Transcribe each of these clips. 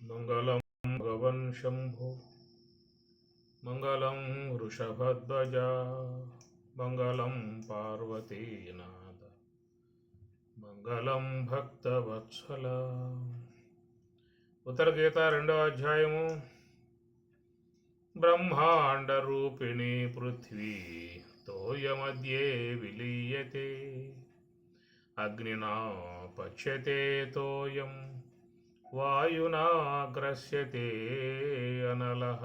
మంగళం భగవన్ శంభో మంగళం వృషభధ్వజ మంగళం పార్వతీనాథ మంగళం భక్తవత్సల. ఉత్తర గీత 2వ అధ్యాయము. బ్రహ్మాండ రూపిణి పృథ్వీ తోయమధ్యే విలీయతే అగ్నినా పచ్యతే తోయం వాయునా గ్రస్యతే అనలః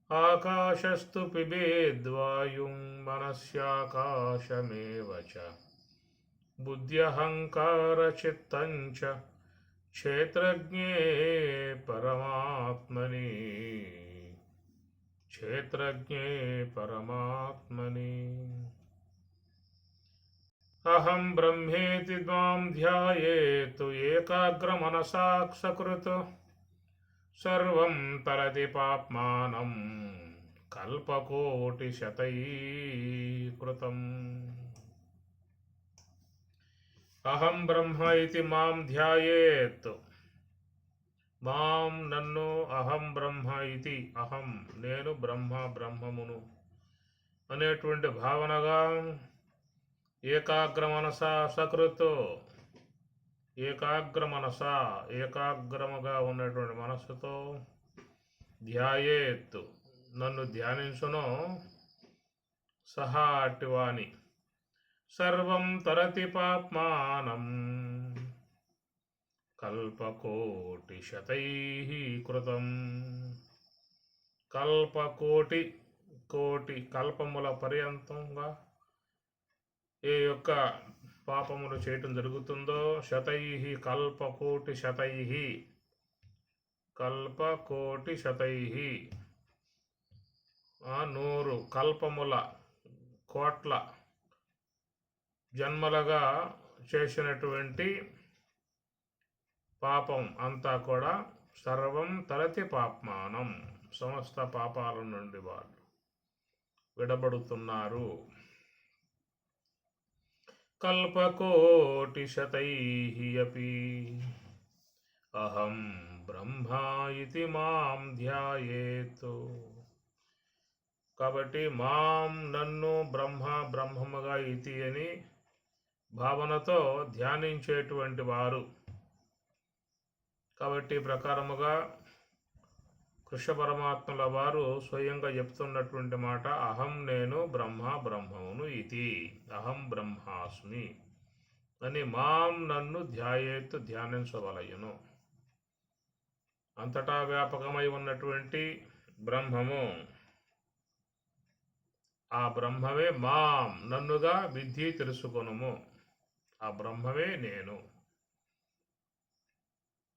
ఆకాశస్తు పిబేద్వాయుం మనస్యాకాశమేవ చ బుద్ధ్యహంకారచిత్తం చ క్షేత్రజ్ఞే పరమాత్మని అహం బ్రహ్మేతి త్వాం ధ్యాయేతు ఏకాగ్రమనసా సకృత్ సర్వం తరతి పాప్మానం కల్పకోటిశతైకృతం. అహం బ్రహ్మ ఇతి మాం ధ్యాయేత్. మాం నన్ను, అహం బ్రహ్మ ఇది అహం నేను, బ్రహ్మ బ్రహ్మమును అనేటువంటి భావనగా ఏకాగ్రమనస సకృత్ ఏకాగ్రమనస ఏకాగ్రముగా ఉన్నటువంటి మనస్సుతో ధ్యాయేత్ నన్ను ధ్యానించును సహా అట్టివాని సర్వం తరతి పాప్మానం కల్పకోటి శతైకృతం. కల్పకోటి కోటి కల్పముల పర్యంతంగా ఏ యొక్క పాపములు చేయటం జరుగుతుందో కల్పకోటి శతై 100 కల్పముల కోట్ల జన్మలుగా చేసినటువంటి పాపం అంతా కూడా సర్వం తరతి పాప్మానం సమస్త పాపాల నుండి వాళ్ళు విడబడుతున్నారు. కల్పకోటి శతైః అపి అహం బ్రహ్మ ఇతి మాం ధ్యాయేత్. కాబట్టి మాం నన్ను బ్రహ్మ బ్రహ్మముగా ఇతి అని భావనతో ధ్యానించేటువంటి వారు. కాబట్టి ప్రకారముగా కృష్ణ పరమాత్మల వారు స్వయంగా చెప్తున్నటువంటి మాట అహం నేను బ్రహ్మ బ్రహ్మమును ఇది అహం బ్రహ్మాస్మి అని మాం నన్ను ధ్యాయేత్ ధ్యానించవలయును. అంతటా వ్యాపకమై ఉన్నటువంటి బ్రహ్మము, ఆ బ్రహ్మమే మాం నన్నుగా విద్ధి తెలుసుకొనుము, ఆ బ్రహ్మమే నేను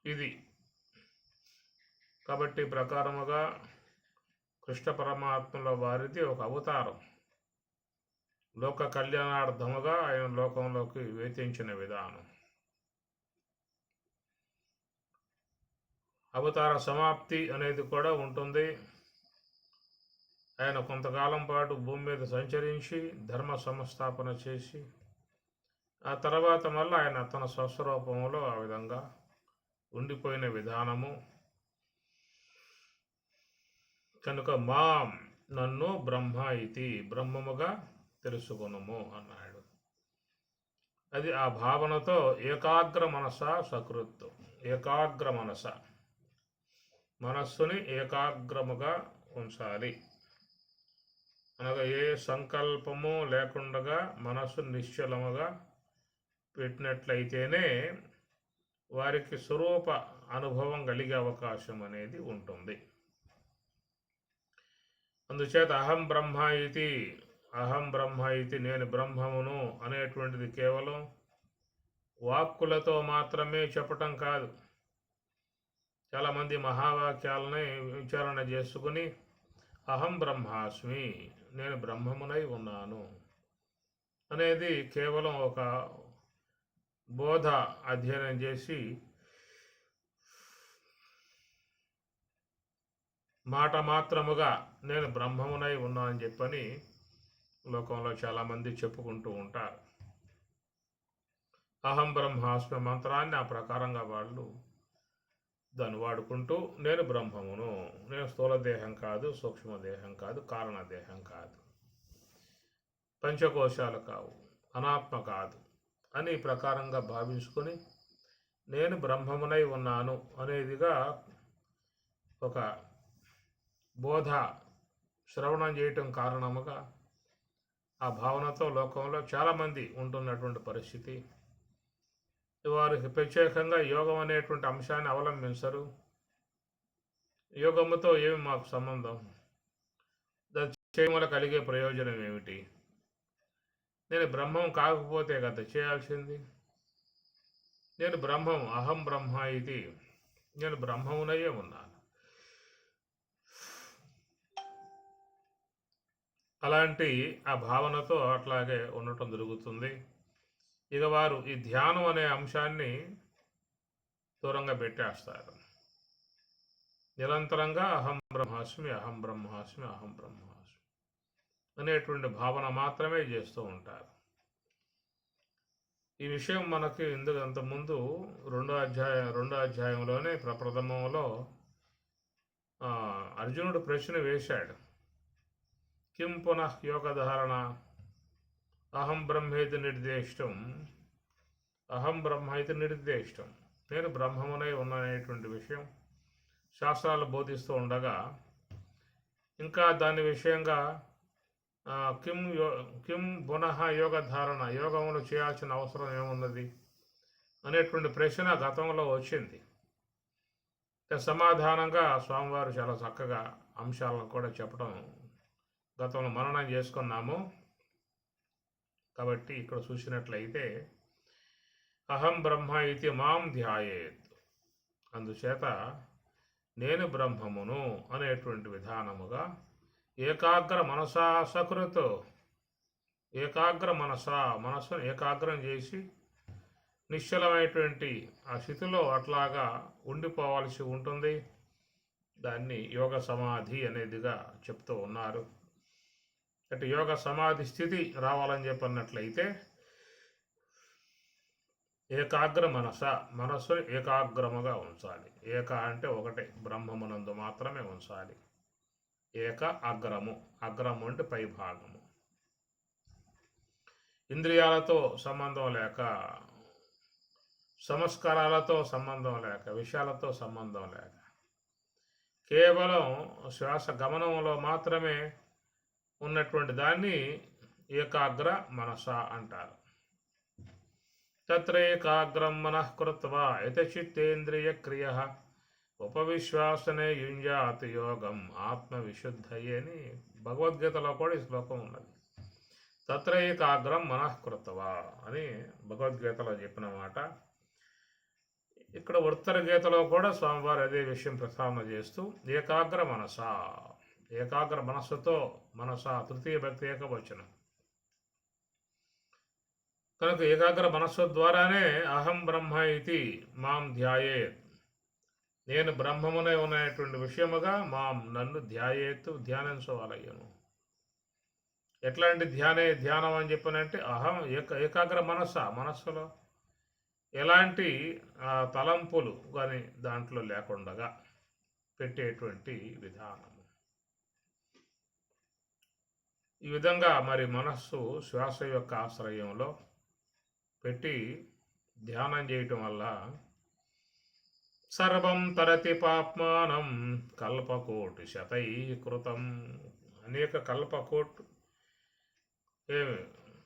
ఇది. కాబట్టి ప్రకారముగా కృష్ణ పరమాత్మల వారిది ఒక అవతారం. లోక కళ్యాణార్థముగా ఆయన లోకంలోకి వేతించిన విధానం. అవతార సమాప్తి అనేది కూడా ఉంటుంది. ఆయన కొంతకాలం పాటు భూమి మీద సంచరించి ధర్మ సంస్థాపన చేసి ఆ తర్వాత మళ్ళీ ఆయన తన స్వస్వరూపంలో ఆ విధంగా ఉండిపోయిన విధానము. కనుక మాం నన్ను బ్రహ్మ ఇతి బ్రహ్మముగా తెలుసుకొనుము అన్నాడు. అది ఆ భావనతో ఏకాగ్ర మనస సకృత్ ఏకాగ్ర మనస్సుని ఏకాగ్రముగా ఉంచాలి. అనగా ఏ సంకల్పము లేకుండా మనస్సు నిశ్చలముగా పెట్టినట్లయితేనే వారికి స్వరూప అనుభవం కలిగే అవకాశం అనేది ఉంటుంది. అందుచేత అహం బ్రహ్మ ఇది నేను బ్రహ్మమును అనేటువంటిది కేవలం వాక్కులతో మాత్రమే చెప్పటం కాదు. చాలామంది మహావాక్యాలని విచారణ చేసుకుని అహం బ్రహ్మాస్మి నేను బ్రహ్మమునై ఉన్నాను అనేది కేవలం ఒక బోధ అధ్యయనం చేసి మాట మాత్రముగా నేను బ్రహ్మమునై ఉన్నా అని చెప్పని లోకంలో చాలామంది చెప్పుకుంటూ ఉంటారు. అహం బ్రహ్మాస్మి మంత్రాన్ని ఆ ప్రకారంగా వాళ్ళు దాన్ని వాడుకుంటూ నేను బ్రహ్మమును, నేను స్థూల దేహం కాదు, సూక్ష్మదేహం కాదు, కారణదేహం కాదు, పంచకోశాలు కావు, అనాత్మ కాదు అని ప్రకారంగా భావించుకొని నేను బ్రహ్మమునై ఉన్నాను అనేదిగా ఒక బోధ శ్రవణం చేయటం కారణముగా ఆ భావనతో లోకంలో చాలామంది ఉంటున్నటువంటి పరిస్థితి. వారికి ప్రత్యేకంగా యోగం అనేటువంటి అంశాన్ని అవలంబించరు. యోగముతో ఏమి మాకు సంబంధం, దాని చేయడం వల్ల కలిగే ప్రయోజనం ఏమిటి, నేను బ్రహ్మం కాకపోతే కదా చేయాల్సింది, నేను బ్రహ్మం, అహం బ్రహ్మ ఇది, నేను బ్రహ్మమునయ్యే ఉన్నాను. అలాంటి ఆ భావనతో అట్లాగే ఉండటం జరుగుతుంది. ఇక వారు ఈ ధ్యానం అనే అంశాన్ని దూరంగా పెట్టేస్తారు. నిరంతరంగా అహం బ్రహ్మాస్మి, అహం బ్రహ్మాస్మి, అహం బ్రహ్మాస్మి అనేటువంటి భావన మాత్రమే చేస్తూ ఉంటారు. ఈ విషయం మనకి ఇందుకు అంతకుముందు రెండో అధ్యాయంలోనే ప్రప్రథమంలో అర్జునుడు ప్రశ్న వేశాడు. కిం పునః యోగధారణ అహం బ్రహ్మేతి నిర్దేష్టం, అహం బ్రహ్మ ఇది నిర్దేష్టం, నేను బ్రహ్మమునై ఉన్ననేటువంటి విషయం శాస్త్రాలు బోధిస్తూ ఉండగా ఇంకా దాని విషయంగా కిం పునః యోగధారణ, యోగములు చేయాల్సిన అవసరం ఏమున్నది అనేటువంటి ప్రశ్న గతంలో వచ్చింది. సమాధానంగా స్వామివారు చాలా చక్కగా అంశాలను కూడా చెప్పడం గతంలో మననం చేసుకున్నాము. కాబట్టి ఇక్కడ చూసినట్లయితే అహం బ్రహ్మ ఇది మాం ధ్యాయేత్, అందుచేత నేను బ్రహ్మమును అనేటువంటి విధానముగా ఏకాగ్ర మనసా సకృత్, ఏకాగ్ర మనస్సును ఏకాగ్రం చేసి నిశ్చలమైనటువంటి ఆ స్థితిలో అట్లాగా ఉండిపోవాల్సి ఉంటుంది. దాన్ని యోగ సమాధి అనేదిగా చెప్తూ ఉన్నారు. అంటే యోగ సమాధి స్థితి రావాలని చెప్పన్నట్లయితే ఏకాగ్ర మనస్సును ఏకాగ్రముగా ఉంచాలి. ఏక అంటే ఒకటే, బ్రహ్మమునందు మాత్రమే ఉంచాలి. ఏక అగ్రము, అగ్రము అంటే పై భాగము. ఇంద్రియాలతో సంబంధం లేక, సంస్కారాలతో సంబంధం లేక, విషయాలతో సంబంధం లేక, కేవలం శ్వాస గమనంలో మాత్రమే ఉన్నటువంటి దాన్ని ఏకాగ్ర మనస అంటారు. తత్ర ఏకాగ్రం మనః కృత్వా యతచిత్తేంద్రియ క్రియ ఉపవిశ్వాసనే యుంజాత్ యోగం ఆత్మవిశుద్ధయే అని భగవద్గీతలో కూడా ఈ శ్లోకం ఉన్నది. తత్ర ఏకాగ్రం మనః కృత్వా అని భగవద్గీతలో చెప్పిన మాట. ఇక్కడ ఉత్తర గీతలో కూడా స్వామివారు అదే విషయం ప్రస్తావన చేస్తూ ఏకాగ్ర మనస, ఏకాగ్ర మనస్సుతో, మనస తృతీయ భక్తి ఏకవచనం కనుక ఏకాగ్ర మనస్సు ద్వారానే అహం బ్రహ్మ ఇది మాం ధ్యాయేత్, నేను బ్రహ్మమునే ఉన్నటువంటి విషయముగా నన్ను ధ్యాయేత్తు, ధ్యానించవాలయ్యను. ఎట్లాంటి ధ్యానం అని చెప్పనంటే అహం ఏకాగ్ర మనస్సులో ఎలాంటి తలంపులు కానీ దాంట్లో లేకుండా పెట్టేటువంటి విధానము. ఈ విధంగా మరి మనస్సు శ్వాస యొక్క ఆశ్రయంలో పెట్టి ధ్యానం చేయటం వల్ల సర్వం తరతి పాప్మానం కల్పకోటి శతైకృతం, అనేక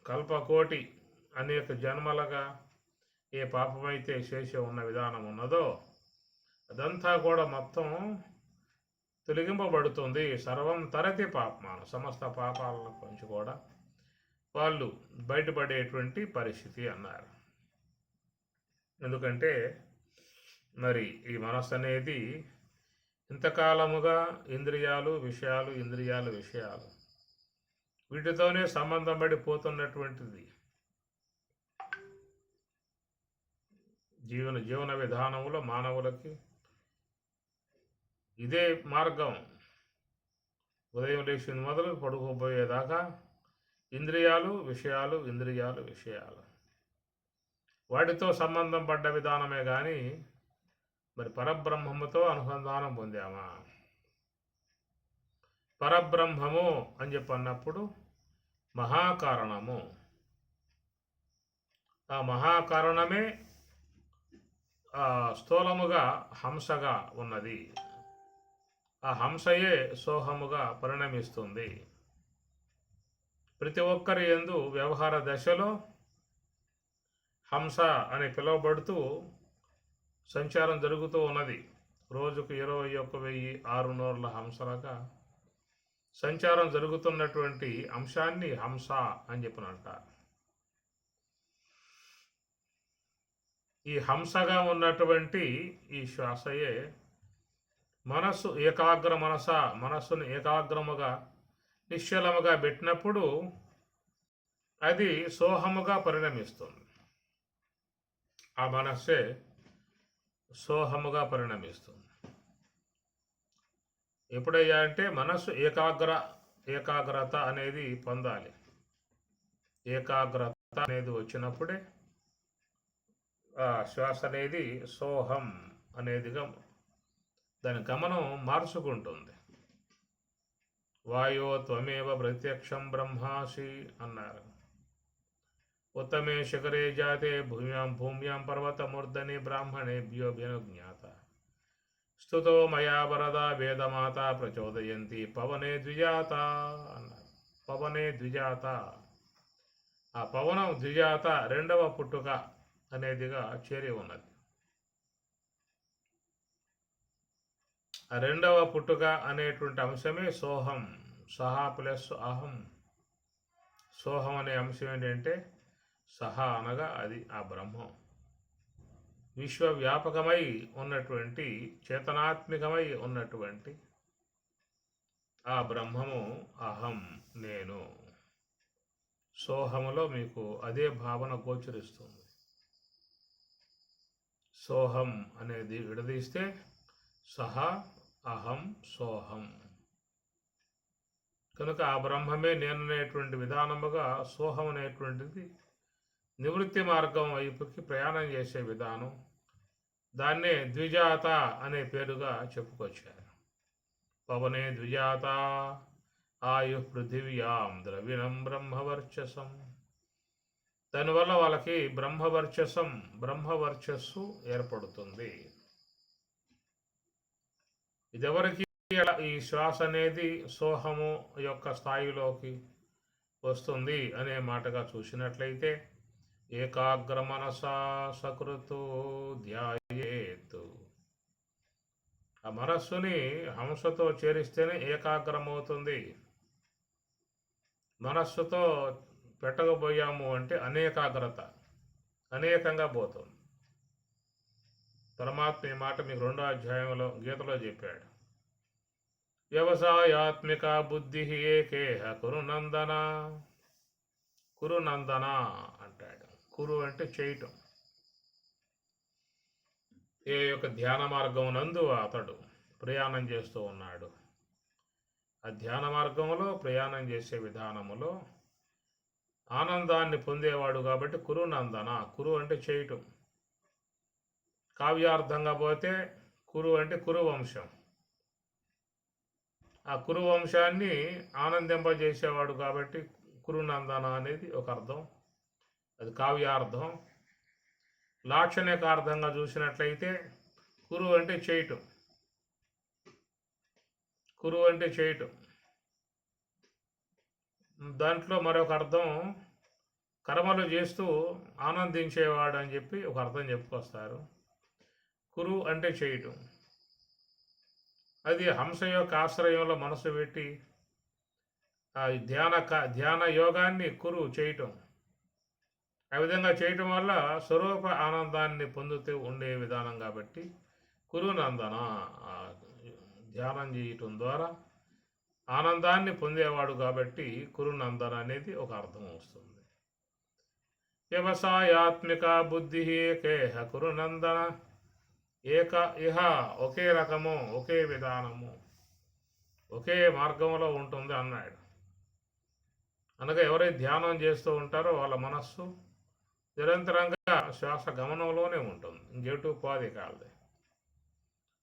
కల్పకోటి అనేక జన్మలుగా ఏ పాపమైతే చేసి ఉన్న విధానం ఉన్నదో అదంతా కూడా మొత్తం తొలగింపబడుతుంది. సర్వం తరతి పాపమానం, సమస్త పాపాల నుంచి కూడా వాళ్ళు బయటపడేటువంటి పరిస్థితి అన్నారు. ఎందుకంటే మరి ఈ మనస్సు అనేది ఇంతకాలముగా ఇంద్రియాలు విషయాలు వీటితోనే సంబంధం పడిపోతున్నటువంటిది. జీవన విధానంలో మానవులకి ఇదే మార్గం. ఉదయం లేచిన మొదలు పడుకోబోయేదాకా ఇంద్రియాలు విషయాలు వాటితో సంబంధం పడ్డ విధానమే కానీ మరి పరబ్రహ్మముతో అనుసంధానం పొందామా? పరబ్రహ్మము అని చెప్పి అన్నప్పుడు మహాకారణము, ఆ మహాకారణమే స్థూలముగా హంసగా ఉన్నది. ఆ హంసయే సోహముగా పరిణమిస్తుంది. ప్రతి ఒక్కరి యందు వ్యవహార దశలో హంస అని పిలువబడుతూ సంచారం జరుగుతూ ఉన్నది. రోజుకు 21,600 హంసలుగా సంచారం జరుగుతున్నటువంటి అంశాన్ని హంస అని చెప్పినంటారు. ఈ హంసగా ఉన్నటువంటి ఈ శ్వాసయే మనస్సును ఏకాగ్రముగా నిశ్చలముగా పెట్టినప్పుడు అది సోహముగా పరిణమిస్తుంది. ఆ మనస్సే సోహముగా పరిణమిస్తుంది. ఎప్పుడయ్యా అంటే మనస్సు ఏకాగ్రత అనేది పొందాలి. ఏకాగ్రత అనేది వచ్చినప్పుడే ఆ శ్వాస అనేది సోహం అనేదిగా దాని గమనం మార్చుకుంటుంది. వాయో త్వమేవ ప్రత్యక్షం బ్రహ్మాసి అన్నారు. ఉత్తమే శిఖరే జాతే భూమ్యాం పర్వతమూర్ధని బ్రాహ్మణేభ్యోభినుజ్ఞాత స్తుతో మయా వరదా వేదమాత ప్రచోదయంతి పవనే ద్విజాత అన్నారు. పవనే ద్విజాత, ఆ పవనం ద్విజాత రెండవ పుట్టుక అనేదిగా చేరి ఉన్నది. ఆ రెండవ పుట్టుక అనేటువంటి అంశమే సోహం. సహా ప్లస్ అహం. సోహం అనే అంశం ఏంటంటే సహా అనగా అది ఆ బ్రహ్మం, విశ్వవ్యాపకమై ఉన్నటువంటి చేతనాత్మికమై ఉన్నటువంటి ఆ బ్రహ్మము అహం, నేను. సోహములో మీకు అదే భావన గోచరిస్తుంది. సోహం అనేది విడదీస్తే సహా అహం సోహం. కనుక ఆ బ్రహ్మమే నేననేటువంటి విధానముగా సోహం అనేటువంటిది నివృత్తి మార్గం వైపుకి ప్రయాణం చేసే విధానం. దాన్నే ద్విజాత అనే పేరుగా చెప్పుకొచ్చారు. పవనే ద్విజాత ఆయు పృథివ్యాం ద్రవిణం బ్రహ్మవర్చసం. దానివల్ల వాళ్ళకి బ్రహ్మవర్చస్సు ఏర్పడుతుంది. ఇదెవరికి ఈ శ్వాస అనేది సోహము యొక్క స్థాయిలోకి వస్తుంది అనే మాటగా చూసినట్లయితే ఏకాగ్ర మనసా సకృతో ధ్యాయేతు. ఆ మనస్సుని హంసతో చేరిస్తేనే ఏకాగ్రమవుతుంది. మనస్సుతో పెట్టకపోయాము అంటే అనేకంగా పోతుంది. పరమాత్మ ఈ మాట మీకు 2వ అధ్యాయంలో గీతలో చెప్పాడు. వ్యవసాయాత్మిక బుద్ధి ఏకేహ కురునందన. కురునందన అంటాడు. కురు అంటే చేయటం. ఏ యొక్క ధ్యాన మార్గం నందు అతడు ప్రయాణం చేస్తూ ఉన్నాడు. ఆ ధ్యాన మార్గంలో ప్రయాణం చేసే విధానములో ఆనందాన్ని పొందేవాడు కాబట్టి కురునందన. కురు అంటే చేయటం. కావ్యార్థంగా పోతే కురు అంటే కురువంశం. ఆ కురువంశాన్ని ఆనందింపజేసేవాడు కాబట్టి కురునందన అనేది ఒక అర్థం. అది కావ్యార్థం. లాక్షణికార్థంగా చూసినట్లయితే కురు అంటే చేయటం. కురు అంటే చేయటం. దాంట్లో మరొక అర్థం కర్మలు చేస్తూ ఆనందించేవాడు అని చెప్పి ఒక అర్థం చెప్పుకొస్తారు. కురు అంటే చేయటం. అది హంస యొక్క ఆశ్రయంలో మనసు పెట్టి ఆ ధ్యాన యోగాన్ని కురు చేయటం. ఆ విధంగా చేయటం వల్ల స్వరూప ఆనందాన్ని పొందుతూ ఉండే విధానం కాబట్టి కురునందన. ధ్యానం చేయటం ద్వారా ఆనందాన్ని పొందేవాడు కాబట్టి కురునందన అనేది ఒక అర్థం వస్తుంది. వ్యవసాయాత్మిక బుద్ధి ఏకేహ కురునందన. ఇహ ఒకే రకము, ఒకే విధానము, ఒకే మార్గంలో ఉంటుంది అన్నాడు. అనగా ఎవరైతే ధ్యానం చేస్తూ ఉంటారో వాళ్ళ మనస్సు నిరంతరంగా శ్వాస గమనంలోనే ఉంటుంది. ఇంకెటు పోది కాదు.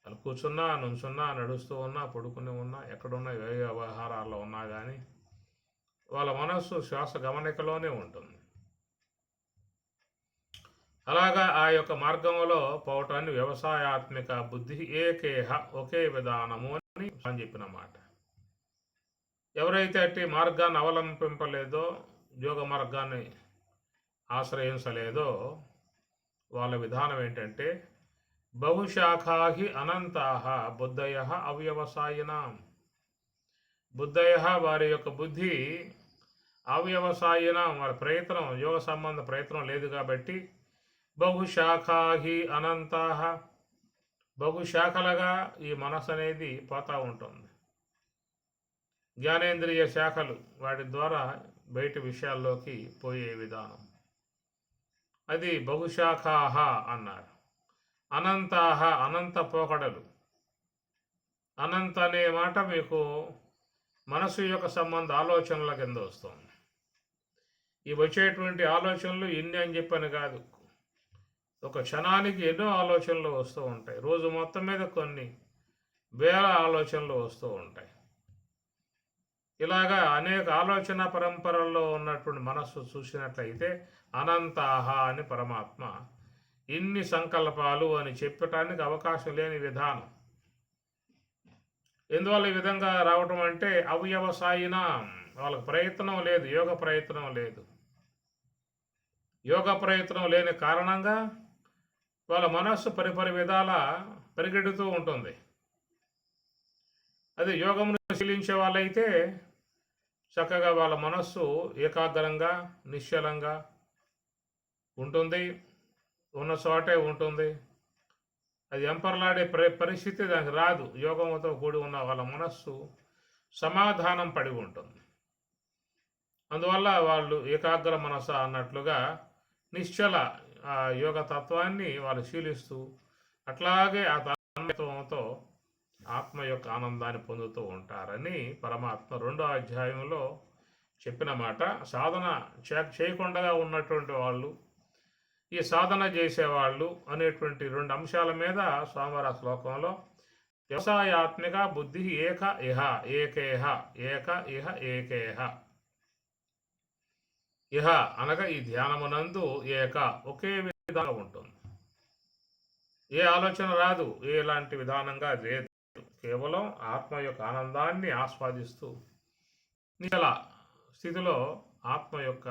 వాళ్ళు కూర్చున్నా, నుంచున్నా, నడుస్తూ ఉన్నా, పడుకుని ఉన్నా, ఎక్కడున్నా, ఏ వ్యవహారాల్లో ఉన్నా కానీ వాళ్ళ మనస్సు శ్వాస గమనికలోనే ఉంటుంది. అలాగా ఆ యొక్క మార్గంలో పోవటాన్ని వ్యవసాయాత్మిక బుద్ధి ఏకేహ, ఒకే విధానము అని చెప్పిన మాట. ఎవరైతే అట్టి మార్గాన్ని అవలంబింపలేదో, యోగ మార్గాన్ని ఆశ్రయించలేదో వాళ్ళ విధానం ఏంటంటే బహుశాఖాహి అనంతాహ బుద్ధయ అవ్యవసాయినాం. బుద్ధయ వారి యొక్క బుద్ధి అవ్యవసాయిన, వారి ప్రయత్నం యోగ సంబంధ ప్రయత్నం లేదు కాబట్టి బహుశాఖాహి అనంతాహ, బహుశాఖలుగా ఈ మనసు అనేది పోతూ ఉంటుంది. జ్ఞానేంద్రియ శాఖలు వాటి ద్వారా బయటి విషయాల్లోకి పోయే విధానం, అది బహుశాఖాహ అన్నారు. అనంతాహ, అనంత పోకడలు. అనంత అనే మాట మీకు మనసు యొక్క సంబంధ ఆలోచనల కింద వస్తుంది. ఈ వచ్చేటువంటి ఆలోచనలు ఇన్ని అని చెప్పని కాదు, ఒక క్షణానికి ఎన్నో ఆలోచనలు వస్తూ ఉంటాయి. రోజు మొత్తం మీద కొన్ని వేల ఆలోచనలు వస్తూ ఉంటాయి. ఇలాగా అనేక ఆలోచన పరంపరల్లో ఉన్నటువంటి మనస్సు చూసినట్లయితే అనంతాహ అని పరమాత్మ ఇన్ని సంకల్పాలు అని చెప్పటానికి అవకాశం లేని విధానం. ఎందువల్ల ఈ విధంగా రావటం అంటే అవ్యవసాయిన, వాళ్ళకి ప్రయత్నం లేదు, యోగ ప్రయత్నం లేదు. యోగ ప్రయత్నం లేని కారణంగా వాళ్ళ మనస్సు పరిపరి విధాల పరిగెడుతూ ఉంటుంది. అదే యోగమును శీలించే వాళ్ళైతే చక్కగా వాళ్ళ మనస్సు ఏకాగ్రంగా నిశ్చలంగా ఉంటుంది, ఉన్న చోటే ఉంటుంది. అది ఎంపర్లాడే పరిస్థితి దానికి రాదు. యోగంతో కూడి ఉన్న వాళ్ళ మనస్సు సమాధానం పడి ఉంటుంది. అందువల్ల వాళ్ళు ఏకాగ్ర మనస అన్నట్లుగా నిశ్చల యోగ తత్వాన్ని వాళ్ళు శీలిస్తూ అట్లాగే ఆ తన్మయత్వంతో ఆత్మ యొక్క ఆనందాన్ని పొందుతూ ఉంటారని పరమాత్మ 2వ అధ్యాయంలో చెప్పిన మాట. సాధన చేయకుండా ఉన్నటువంటి వాళ్ళు, ఈ సాధన చేసేవాళ్ళు అనేటువంటి 2 అంశాల మీద స్వామివారి శ్లోకంలో వ్యవసాయాత్మిక బుద్ధి ఏక ఇహ ఏకేహ, ఏక ఇహ ఏకేహ. ఇహ అనగా ఈ ధ్యానమునందు ఏక, ఒకే విధంగా ఉంటుంది. ఏ ఆలోచన రాదు, ఎలాంటి విధానంగా లేదు. కేవలం ఆత్మ యొక్క ఆనందాన్ని ఆస్వాదిస్తూ నిజల స్థితిలో ఆత్మ యొక్క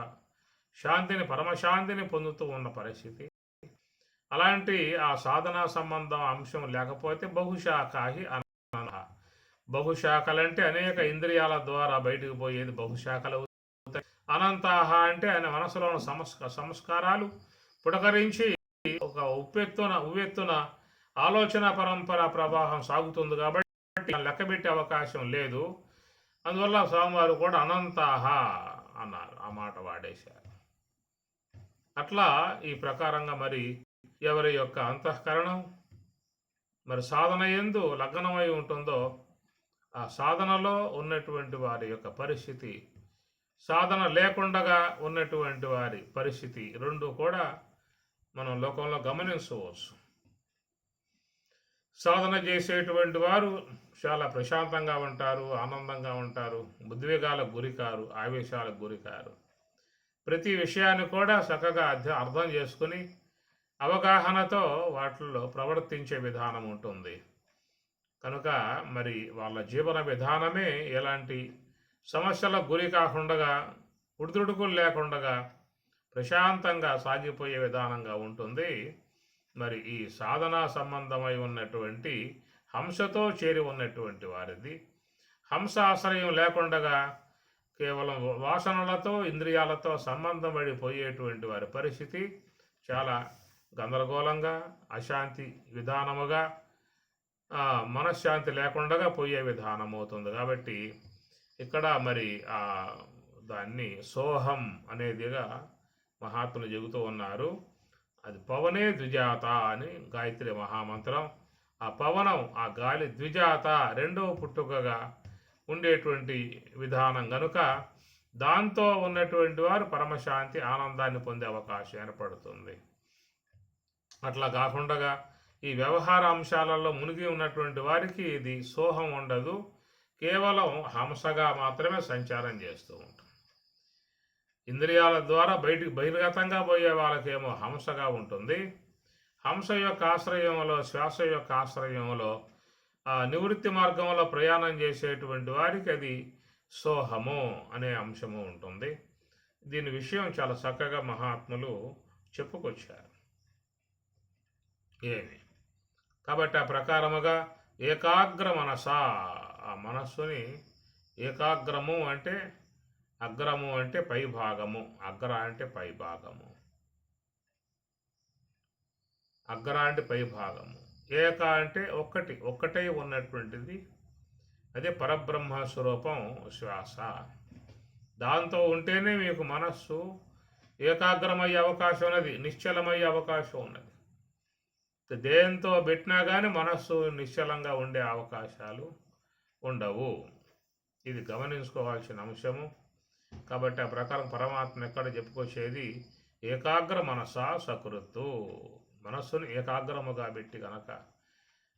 శాంతిని, పరమశాంతిని పొందుతూ ఉన్న పరిస్థితి. అలాంటి ఆ సాధనా సంబంధం అంశం లేకపోతే బహుశాఖాహి అనంత. బహుశాఖలంటే అనేక ఇంద్రియాల ద్వారా బయటకు పోయేది బహుశాఖలు. అనంతాహ అంటే ఆయన మనసులో సంస్కారాలు పుడకరించి ఒక ఉవ్వెత్తున ఆలోచన పరంపర ప్రవాహం సాగుతుంది కాబట్టి లెక్కబెట్టే అవకాశం లేదు. అందువల్ల స్వామివారు కూడా అనంతాహ అన్నారు, ఆ మాట వాడేశారు. అట్లా ఈ ప్రకారంగా మరి ఎవరి యొక్క అంతఃకరణం మరి సాధన యందు లగ్నమై ఉంటుందో ఆ సాధనలో ఉన్నటువంటి వారి యొక్క పరిస్థితి, సాధన లేకుండా ఉన్నటువంటి వారి పరిస్థితి, రెండు కూడా మనం లోకంలో గమనించవచ్చు. సాధన చేసేటువంటి వారు చాలా ప్రశాంతంగా ఉంటారు, ఆనందంగా ఉంటారు, ఉద్వేగాలకు గురికారు, ఆవేశాలకు గురికారు. ప్రతి విషయాన్ని కూడా చక్కగా అర్థం చేసుకుని అవగాహనతో వాటిల్లో ప్రవర్తించే విధానం ఉంటుంది. కనుక మరి వాళ్ళ జీవన విధానమే ఎలాంటి సమస్యలకు గురి కాకుండా, ఉడిదుడుకులు లేకుండా ప్రశాంతంగా సాగిపోయే విధానంగా ఉంటుంది. మరి ఈ సాధనా సంబంధమై ఉన్నటువంటి హంసతో చేరి ఉన్నటువంటి వారిది, హంస ఆశ్రయం లేకుండా కేవలం వాసనలతో ఇంద్రియాలతో సంబంధం పడిపోయేటువంటి వారి పరిస్థితి చాలా గందరగోళంగా, అశాంతి విధానముగా, మనశ్శాంతి లేకుండా పోయే విధానం అవుతుంది. కాబట్టి ఇక్కడ మరి దాన్ని సోహం అనేదిగా మహాత్ములు చెబుతూ ఉన్నారు. అది పవనే ద్విజాత అని గాయత్రి మహామంత్రం. ఆ పవనం, ఆ గాలి ద్విజాత, రెండవ పుట్టుకగా ఉండేటువంటి విధానం కనుక దాంతో ఉన్నటువంటి వారు పరమశాంతి ఆనందాన్ని పొందే అవకాశం ఏర్పడుతుంది. అట్లా కాకుండా ఈ వ్యవహార అంశాలలో మునిగి ఉన్నటువంటి వారికి ఇది సోహం ఉండదు, కేవలం హంసగా మాత్రమే సంచారం చేస్తూ ఉంటుంది. ఇంద్రియాల ద్వారా బహిర్గతంగా పోయే వాళ్ళకేమో హంసగా ఉంటుంది. హంస యొక్క ఆశ్రయంలో, శ్వాస యొక్క ఆశ్రయంలో నివృత్తి మార్గంలో ప్రయాణం చేసేటువంటి వారికి అది సోహము అనే అంశము ఉంటుంది. దీని విషయం చాలా చక్కగా మహాత్ములు చెప్పుకొచ్చారు. ఏమి కాబట్టి ఆ ప్రకారముగా ఏకాగ్ర మనస, ఆ మనస్సుని ఏకాగ్రము అంటే అగ్రము అంటే పై భాగము, అగ్ర అంటే పై భాగము, అగ్ర అంటే పై భాగము, ఏక అంటే ఒక్కటై ఉన్నటువంటిది, అదే పరబ్రహ్మ స్వరూపం శ్వాస. దాంతో ఉంటేనే మీకు మనస్సు ఏకాగ్రమయ్యే అవకాశం ఉన్నది, నిశ్చలమయ్యే అవకాశం ఉన్నది. దేంతో పెట్టినా కానీ మనస్సు నిశ్చలంగా ఉండే అవకాశాలు ఉండవు. ఇది గమనించుకోవాల్సిన అంశము. కాబట్టి ఆ ప్రకారం పరమాత్మ ఎక్కడ చెప్పుకొచ్చేది ఏకాగ్ర మనసా సకృత్తు, మనస్సును ఏకాగ్రముగా పెట్టి కనుక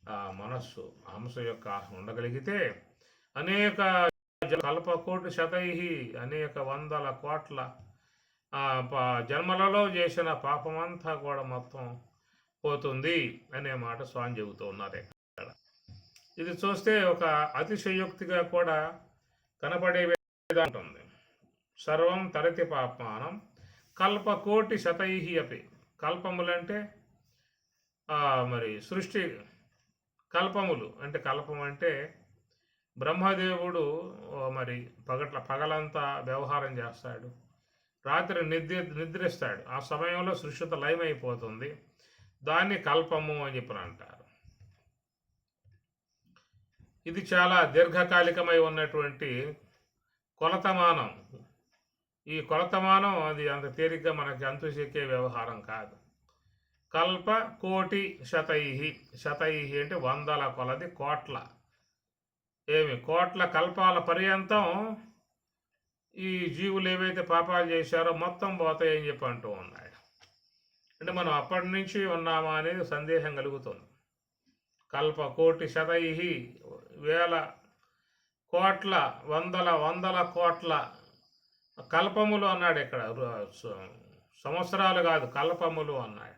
ఆ మనస్సు హంస యొక్క ఉండగలిగితే అనేక కల్పకోటి శతై, అనేక వందల కోట్ల జన్మలలో చేసిన పాపమంతా కూడా మొత్తం పోతుంది అనే మాట స్వామి చెబుతూ ఉన్నారు ఇక్కడ. ఇది చూస్తే ఒక అతిశయోక్తిగా కూడా కనపడే విధంగా ఉంటుంది. సర్వం తరతి పాపమానం కల్పకోటి శతై అపి. కల్పములంటే మరి సృష్టి, కల్పములు అంటే కల్పం అంటే బ్రహ్మదేవుడు మరి పగలంతా వ్యవహారం చేస్తాడు, రాత్రి నిద్రిస్తాడు. ఆ సమయంలో సృష్టితో లయమైపోతుంది. దాన్ని కల్పము అని చెప్పి అంటారు. ఇది చాలా దీర్ఘకాలికమై ఉన్నటువంటి కొలతమానం. ఈ కొలతమానం అది అంత తేలిగ్గా మనకి అంతు చెక్కే వ్యవహారం కాదు. కల్ప కోటి శతై, శతై అంటే వందల కొలది, కోట్ల, కోట్ల కల్పాల పర్యంతం ఈ జీవులు ఏవైతే పాపాలు చేశారో మొత్తం పోతాయని చెప్పి అంటూ ఉన్నాడు. అంటే మనం అప్పటి నుంచి ఉన్నామా అనేది సందేహం కలుగుతుంది. కల్ప కోటి శతై, వేల కోట్ల, వందల కోట్ల కల్పములు అన్నాడు ఇక్కడ. సంవత్సరాలు కాదు, కల్పములు అన్నాడు.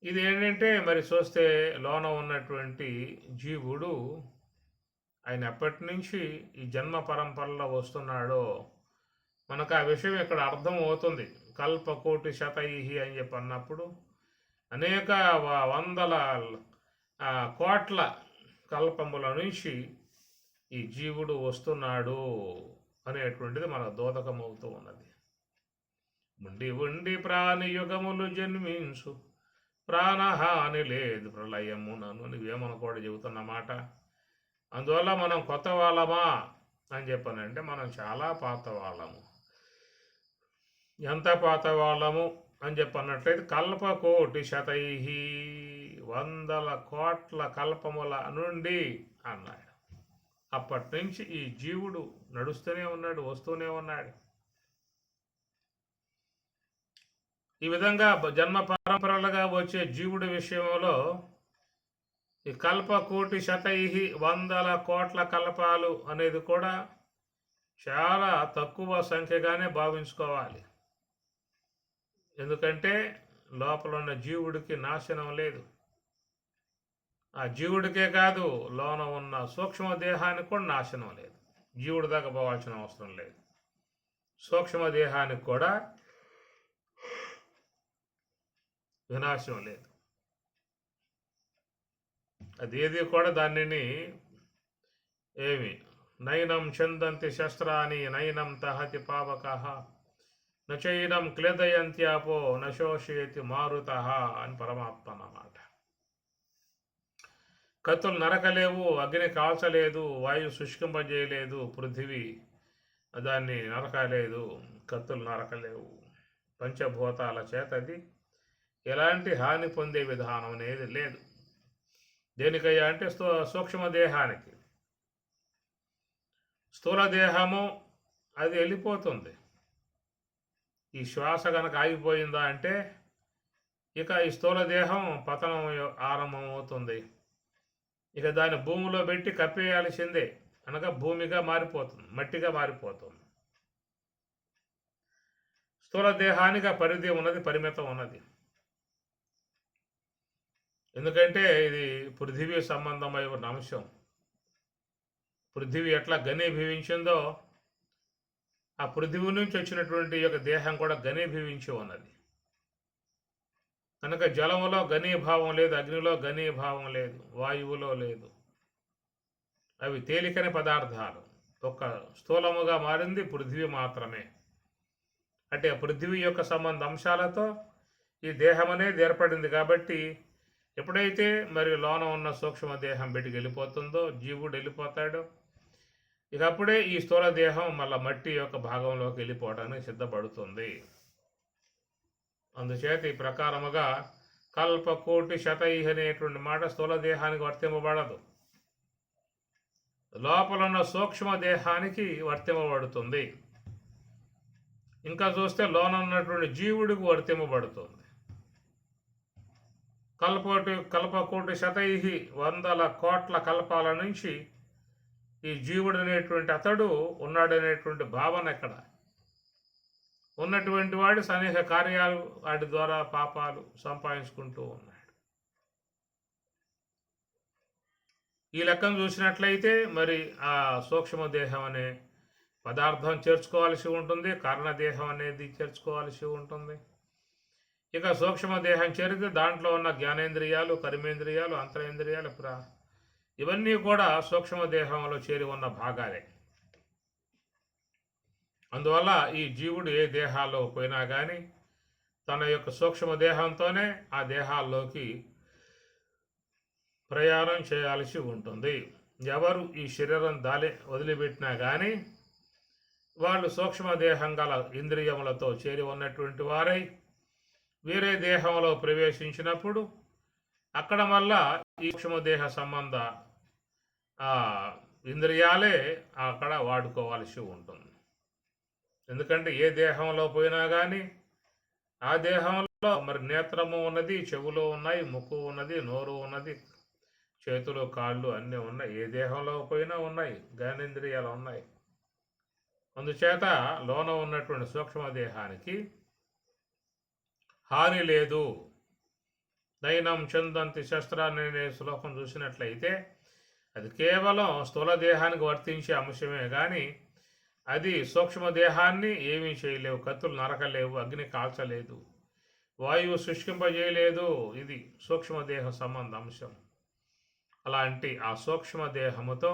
ఇది ఏంటంటే మరి చూస్తే లోన ఉన్నటువంటి జీవుడు ఆయన ఎప్పటి నుంచి ఈ జన్మ పరంపరలో వస్తున్నాడో మనకు ఆ విషయం ఇక్కడ అర్థం అవుతుంది. కల్పకోటి శతై అని చెప్పి అన్నప్పుడు అనేక వందల కోట్ల కల్పముల నుంచి ఈ జీవుడు వస్తున్నాడు అనేటువంటిది మన దోదకం అవుతూ ఉన్నది. ఉండి ప్రాణియుగములు జన్మించు, ప్రాణహాని లేదు ప్రళయమునను. నువ్వేమని కూడా చెబుతున్నమాట. అందువల్ల మనం కొత్త వాళ్ళమా అని చెప్పానంటే మనం చాలా పాత వాళ్ళము. ఎంత పాత వాళ్ళము అని చెప్పన్నట్లయితే కల్పకోటి శతై, వందల కోట్ల కల్పముల నుండి అన్నాడు. అప్పటి నుంచి ఈ జీవుడు నడుస్తూనే ఉన్నాడు, వస్తూనే ఉన్నాడు. ఈ విధంగా జన్మ పరంపరలుగా వచ్చే జీవుడి విషయంలో ఈ కల్పకోటి శతై, వందల కోట్ల కల్పాలు అనేది కూడా చాలా తక్కువ సంఖ్యగానే భావించుకోవాలి. ఎందుకంటే లోపల ఉన్న జీవుడికి నాశనం లేదు. ఆ జీవుడికే కాదు, లోన ఉన్న సూక్ష్మ దేహానికి కూడా నాశనం లేదు. జీవుడి దాకా పోవాల్సిన అవసరం లేదు. సూక్ష్మ దేహానికి కూడా వినాశం లేదు. అదేది కూడా దానిని నైనం చందంతి శస్త్రాన్ని నైనం తహతి పావకః నచైనం క్లేదయంత్యాపో నశోషయతి మారుత అని పరమాత్మ అన్నమాట. కత్తులు నరకలేవు, అగ్ని కాల్చలేదు, వాయువు శుష్కింపజేయలేదు, పృథివీ దాన్ని నరకలేదు, కత్తులు నరకలేవు. పంచభూతాల చేత అది ఎలాంటి హాని పొందే విధానం అనేది లేదు. దేనికయ్యా అంటే సూక్ష్మదేహానికి. స్థూల దేహము అది వెళ్ళిపోతుంది. ఈ శ్వాస కనుక ఆగిపోయిందా అంటే ఇక ఈ స్థూల దేహం పతనం ఆరంభమవుతుంది. ఇక దాన్ని భూమిలో పెట్టి కప్పేయాల్సిందే, అనగా భూమిగా మారిపోతుంది, మట్టిగా మారిపోతుంది. స్థూల దేహానికి ఆ పరిధి ఉన్నది, పరిమితం ఉన్నది. ఎందుకంటే ఇది పృథివీ సంబంధమై ఉన్న అంశం. పృథివీ ఎట్లా ఘనీభవించిందో ఆ పృథివీ నుంచి వచ్చినటువంటి యొక్క దేహం కూడా ఘనీభవించి ఉన్నది. కనుక జలములో ఘనీభావం లేదు, అగ్నిలో ఘనీభావం లేదు, వాయువులో లేదు. అవి తేలికని పదార్థాలు. ఒక స్థూలముగా మారింది పృథివీ మాత్రమే. అంటే పృథివీ యొక్క సంబంధ అంశాలతో ఈ దేహం అనేది ఏర్పడింది. కాబట్టి ఎప్పుడైతే మరి లోన ఉన్న సూక్ష్మ దేహం బయటికి వెళ్ళిపోతుందో, జీవుడు వెళ్ళిపోతాడో, ఇక అప్పుడే ఈ స్థూల దేహం మళ్ళీ మట్టి యొక్క భాగంలోకి వెళ్ళిపోవడానికి సిద్ధపడుతుంది. అందుచేత ఈ ప్రకారముగా కల్పకోటి శతై అనేటువంటి మాట స్థూల దేహానికి వర్తింపబడదు, లోపల ఉన్న సూక్ష్మ దేహానికి వర్తింపబడుతుంది. ఇంకా చూస్తే లోన ఉన్నటువంటి జీవుడికి వర్తింపబడుతుంది. కల్పకోటి శతై, వందల కోట్ల కల్పాల నుంచి ఈ జీవుడు అనేటువంటి అతడు ఉన్నాడనేటువంటి భావన ఎక్కడ ఉన్నటువంటి వాడు అనేక కార్యాలు వాటి ద్వారా పాపాలు సంపాదించుకుంటూ ఉన్నాడు. ఈ లెక్కను చూసినట్లయితే మరి ఆ సూక్ష్మ దేహం అనే పదార్థం చేర్చుకోవాల్సి ఉంటుంది, కారణదేహం అనేది చేర్చుకోవాల్సి ఉంటుంది. ఇక సూక్ష్మ దేహం చేరితే దాంట్లో ఉన్న జ్ఞానేంద్రియాలు, కర్మేంద్రియాలు, అంతరేంద్రియాలు, ఇవన్నీ కూడా సూక్ష్మ దేహంలో చేరి ఉన్న భాగాలే. అందువల్ల ఈ జీవుడు ఏ దేహాల్లో పోయినా కానీ తన యొక్క సూక్ష్మ దేహంతోనే ఆ దేహాల్లోకి ప్రయాణం చేయాల్సి ఉంటుంది. ఎవరు ఈ శరీరం వదిలిపెట్టినా కానీ వాళ్ళు సూక్ష్మదేహం గల ఇంద్రియములతో చేరి ఉన్నటువంటి వారై వేరే దేహంలో ప్రవేశించినప్పుడు అక్కడ మళ్ళా ఈ సూక్ష్మదేహ సంబంధ ఇంద్రియాలే అక్కడ వాడుకోవాల్సి ఉంటుంది. ఎందుకంటే ఏ దేహంలో పోయినా కానీ ఆ దేహంలో మరి నేత్రము ఉన్నది, చెవులు ఉన్నాయి, ముక్కు ఉన్నది, నోరు ఉన్నది, చేతులు, కాళ్ళు అన్నీ ఉన్నాయి. ఏ దేహంలో పోయినా ఉన్నాయి, జ్ఞానేంద్రియాలు ఉన్నాయి. అందుచేత లోన ఉన్నటువంటి సూక్ష్మదేహానికి హాని లేదు. నైనం చందంతి శస్త్రాన్ని అనే శ్లోకం చూసినట్లయితే అది కేవలం స్థూల దేహానికి వర్తించే అంశమే కానీ అది సూక్ష్మదేహాన్ని ఏమీ చేయలేవు. కత్తులు నరకలేవు, అగ్ని కాల్చలేదు, వాయువు శుష్కింపజేయలేదు. ఇది సూక్ష్మదేహ సంబంధ అంశం. అలాంటి ఆ సూక్ష్మదేహముతో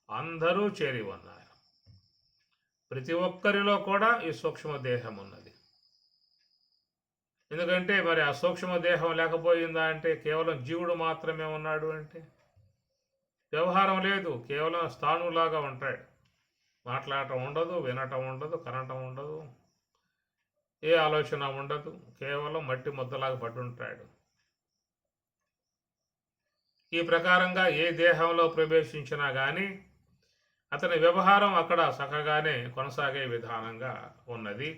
అందరూ చేరి ఉన్నారు. ప్రతి ఒక్కరిలో కూడా ఈ సూక్ష్మదేహం ఉన్నది. ఎందుకంటే మరి ఆ సూక్ష్మదేహం లేకపోయిందా అంటే కేవలం జీవుడు మాత్రమే ఉన్నాడు అంటే వ్యవహారం లేదు. కేవలం స్థాణులాగా ఉంటాడు. మాట్లాడటం ఉండదు, వినటం ఉండదు, కనటం ఉండదు, ఏ ఆలోచన ఉండదు. కేవలం మట్టి ముద్దలాగా పట్టుంటాడు. ఈ ప్రకారంగా ఏ దేహంలో ప్రవేశించినా కానీ అతని వ్యవహారం అక్కడ చక్కగానే కొనసాగే విధానంగా ఉన్నది.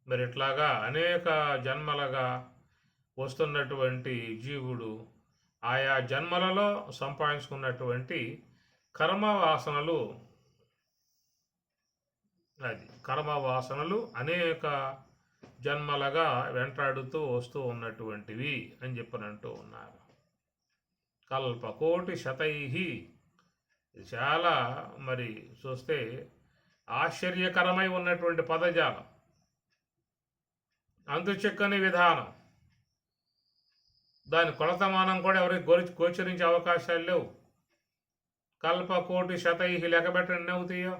మరి ఇట్లాగా అనేక జన్మలుగా వస్తున్నటువంటి జీవుడు ఆయా జన్మలలో సంపాదించుకున్నటువంటి కర్మవాసనలు కర్మవాసనలు అనేక జన్మలుగా వెంటాడుతూ వస్తూ ఉన్నటువంటివి అని చెప్పనంటూ ఉన్నారు. కల్పకోటి శతై, ఇది చాలా మరి చూస్తే ఆశ్చర్యకరమై ఉన్నటువంటి పదజాలం, అంతుచిక్కని విధానం. దాని కొలతమానం కూడా ఎవరికి గోచరించే అవకాశాలు లేవు. కల్పకోటి శతై లెక్కబెట్టండి అవుతాయో.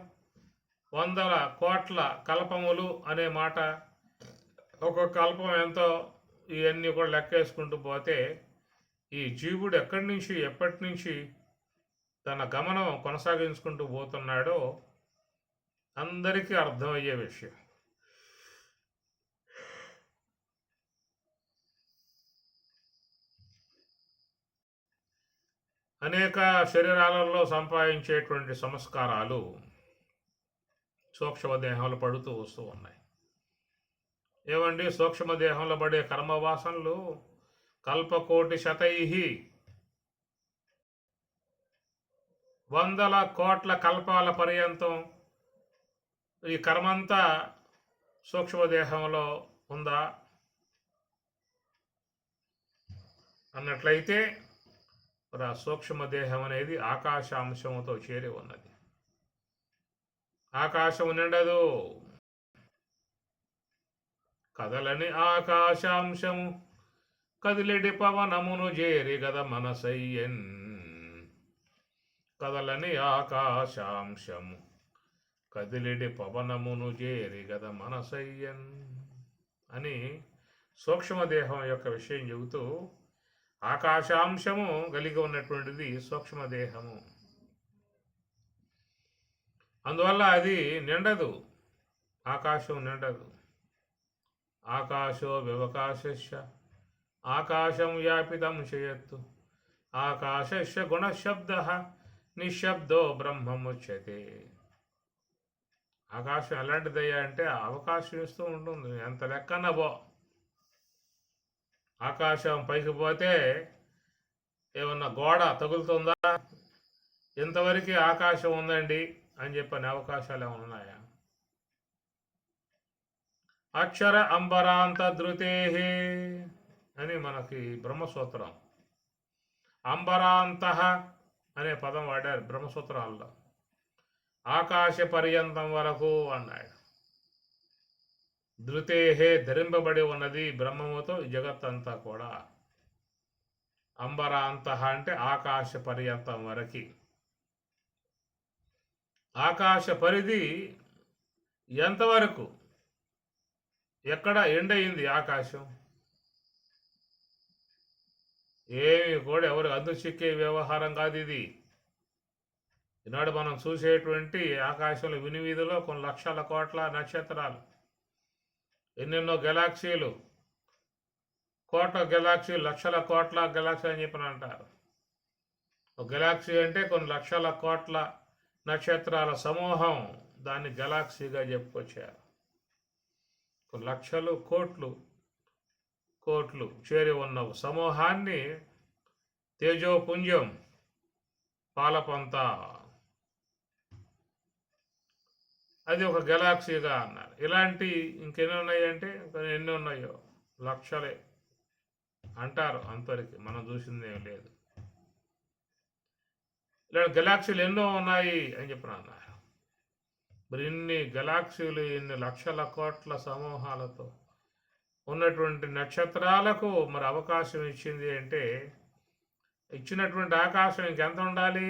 వందల కోట్ల కల్పములు అనే మాట, ఒక కల్పం ఎంతో, ఇవన్నీ కూడా లెక్కేసుకుంటూ పోతే ఈ జీవుడు ఎక్కడి నుంచి ఎప్పటి నుంచి తన గమనం కొనసాగించుకుంటూ పోతున్నాడో అందరికీ అర్థమయ్యే విషయం. అనేక శరీరాలలో సంపాదించేటువంటి సంస్కారాలు సూక్ష్మదేహాలు పడుతూ వస్తూ ఉన్నాయి. ఏమండి, సూక్ష్మదేహంలో పడే కర్మవాసనలు కల్పకోటి శతై, వందల కోట్ల కల్పాల పర్యంతం ఈ కర్మంతా సూక్ష్మదేహంలో ఉందా అన్నట్లయితే మరి ఆ సూక్ష్మదేహం అనేది ఆకాశాంశముతో చేరి ఉన్నది. ఆకాశము నిండదు. కదలని ఆకాశాంశము కదిలిడి పవనమును చేరి గద మనసయ్యన్. కదలని ఆకాశాంశము కదిలిడి పవనమును చేరి గద మనసయ్యన్ అని సూక్ష్మదేహం యొక్క విషయం చెబుతూ, ఆకాశాంశము కలిగి ఉన్నటువంటిది సూక్ష్మదేహము. అందువల్ల అది నిండదు, ఆకాశం నిండదు. ఆకాశో వ్యవకాశస్య ఆకాశం వ్యాపితం చేయత్తు ఆకాశస్య గుణశబ్ద నిశ్శబ్దో బ్రహ్మముచ్యతే. ఆకాశం ఎలాంటిదయ్యా అంటే అవకాశం ఇస్తూ ఉంటుంది. ఎంత లెక్కన బో, ఆకాశం పైకి పోతే ఏమన్నా గోడ తగులుతుందా? ఇంతవరకు ఆకాశం ఉందండి అని చెప్పని అవకాశాలు ఏమైనా ఉన్నాయా? అక్షర అంబరాంత ధృతే అని మనకి బ్రహ్మసూత్రం. అంబరాంత అనే పదం వాడారు బ్రహ్మసూత్రాల్లో. ఆకాశ పర్యంతం వరకు అన్నాడు. ధృతేహే ధరింపబడి ఉన్నది బ్రహ్మముతో జగత్తంతా కూడా. అంబరాంత అంటే ఆకాశ పర్యంతం వరకు. ఆకాశ పరిధి ఎంతవరకు? ఎక్కడ ఎండయింది ఆకాశం? ఏమి కూడా ఎవరు అందు చిక్కే వ్యవహారం కాదు ఇది. ఈనాడు మనం చూసేటువంటి ఆకాశంలో వినివీధిలో కొన్ని లక్షల కోట్ల నక్షత్రాలు, ఎన్నెన్నో గెలాక్సీలు, కోట్ల గెలాక్సీలు, లక్షల కోట్ల గెలాక్సీ అని చెప్పని అంటారు. ఒక గెలాక్సీ అంటే కొన్ని లక్షల కోట్ల నక్షత్రాల సమూహం, దాన్ని గెలాక్సీగా చెప్పుకొచ్చారు. కొన్ని లక్షలు కోట్లు చేరి ఉన్న సమూహాన్ని తేజోపుంజం, పాలపంత, అది ఒక గెలాక్సీగా అన్నారు. ఇలాంటి ఇంకెన్ని ఉన్నాయంటే ఎన్ని ఉన్నాయో లక్షలే అంటారు. అంతవరకు మనం చూసిందేం లేదు. ఇలాంటి గెలాక్సీలు ఎన్నో ఉన్నాయి అని చెప్పిన అన్నారు. మరి ఇన్ని గెలాక్సీలు, ఇన్ని లక్షల కోట్ల సమూహాలతో ఉన్నటువంటి నక్షత్రాలకు మరి అవకాశం ఇచ్చింది అంటే, ఇచ్చినటువంటి ఆకాశం ఇంకెంత ఉండాలి?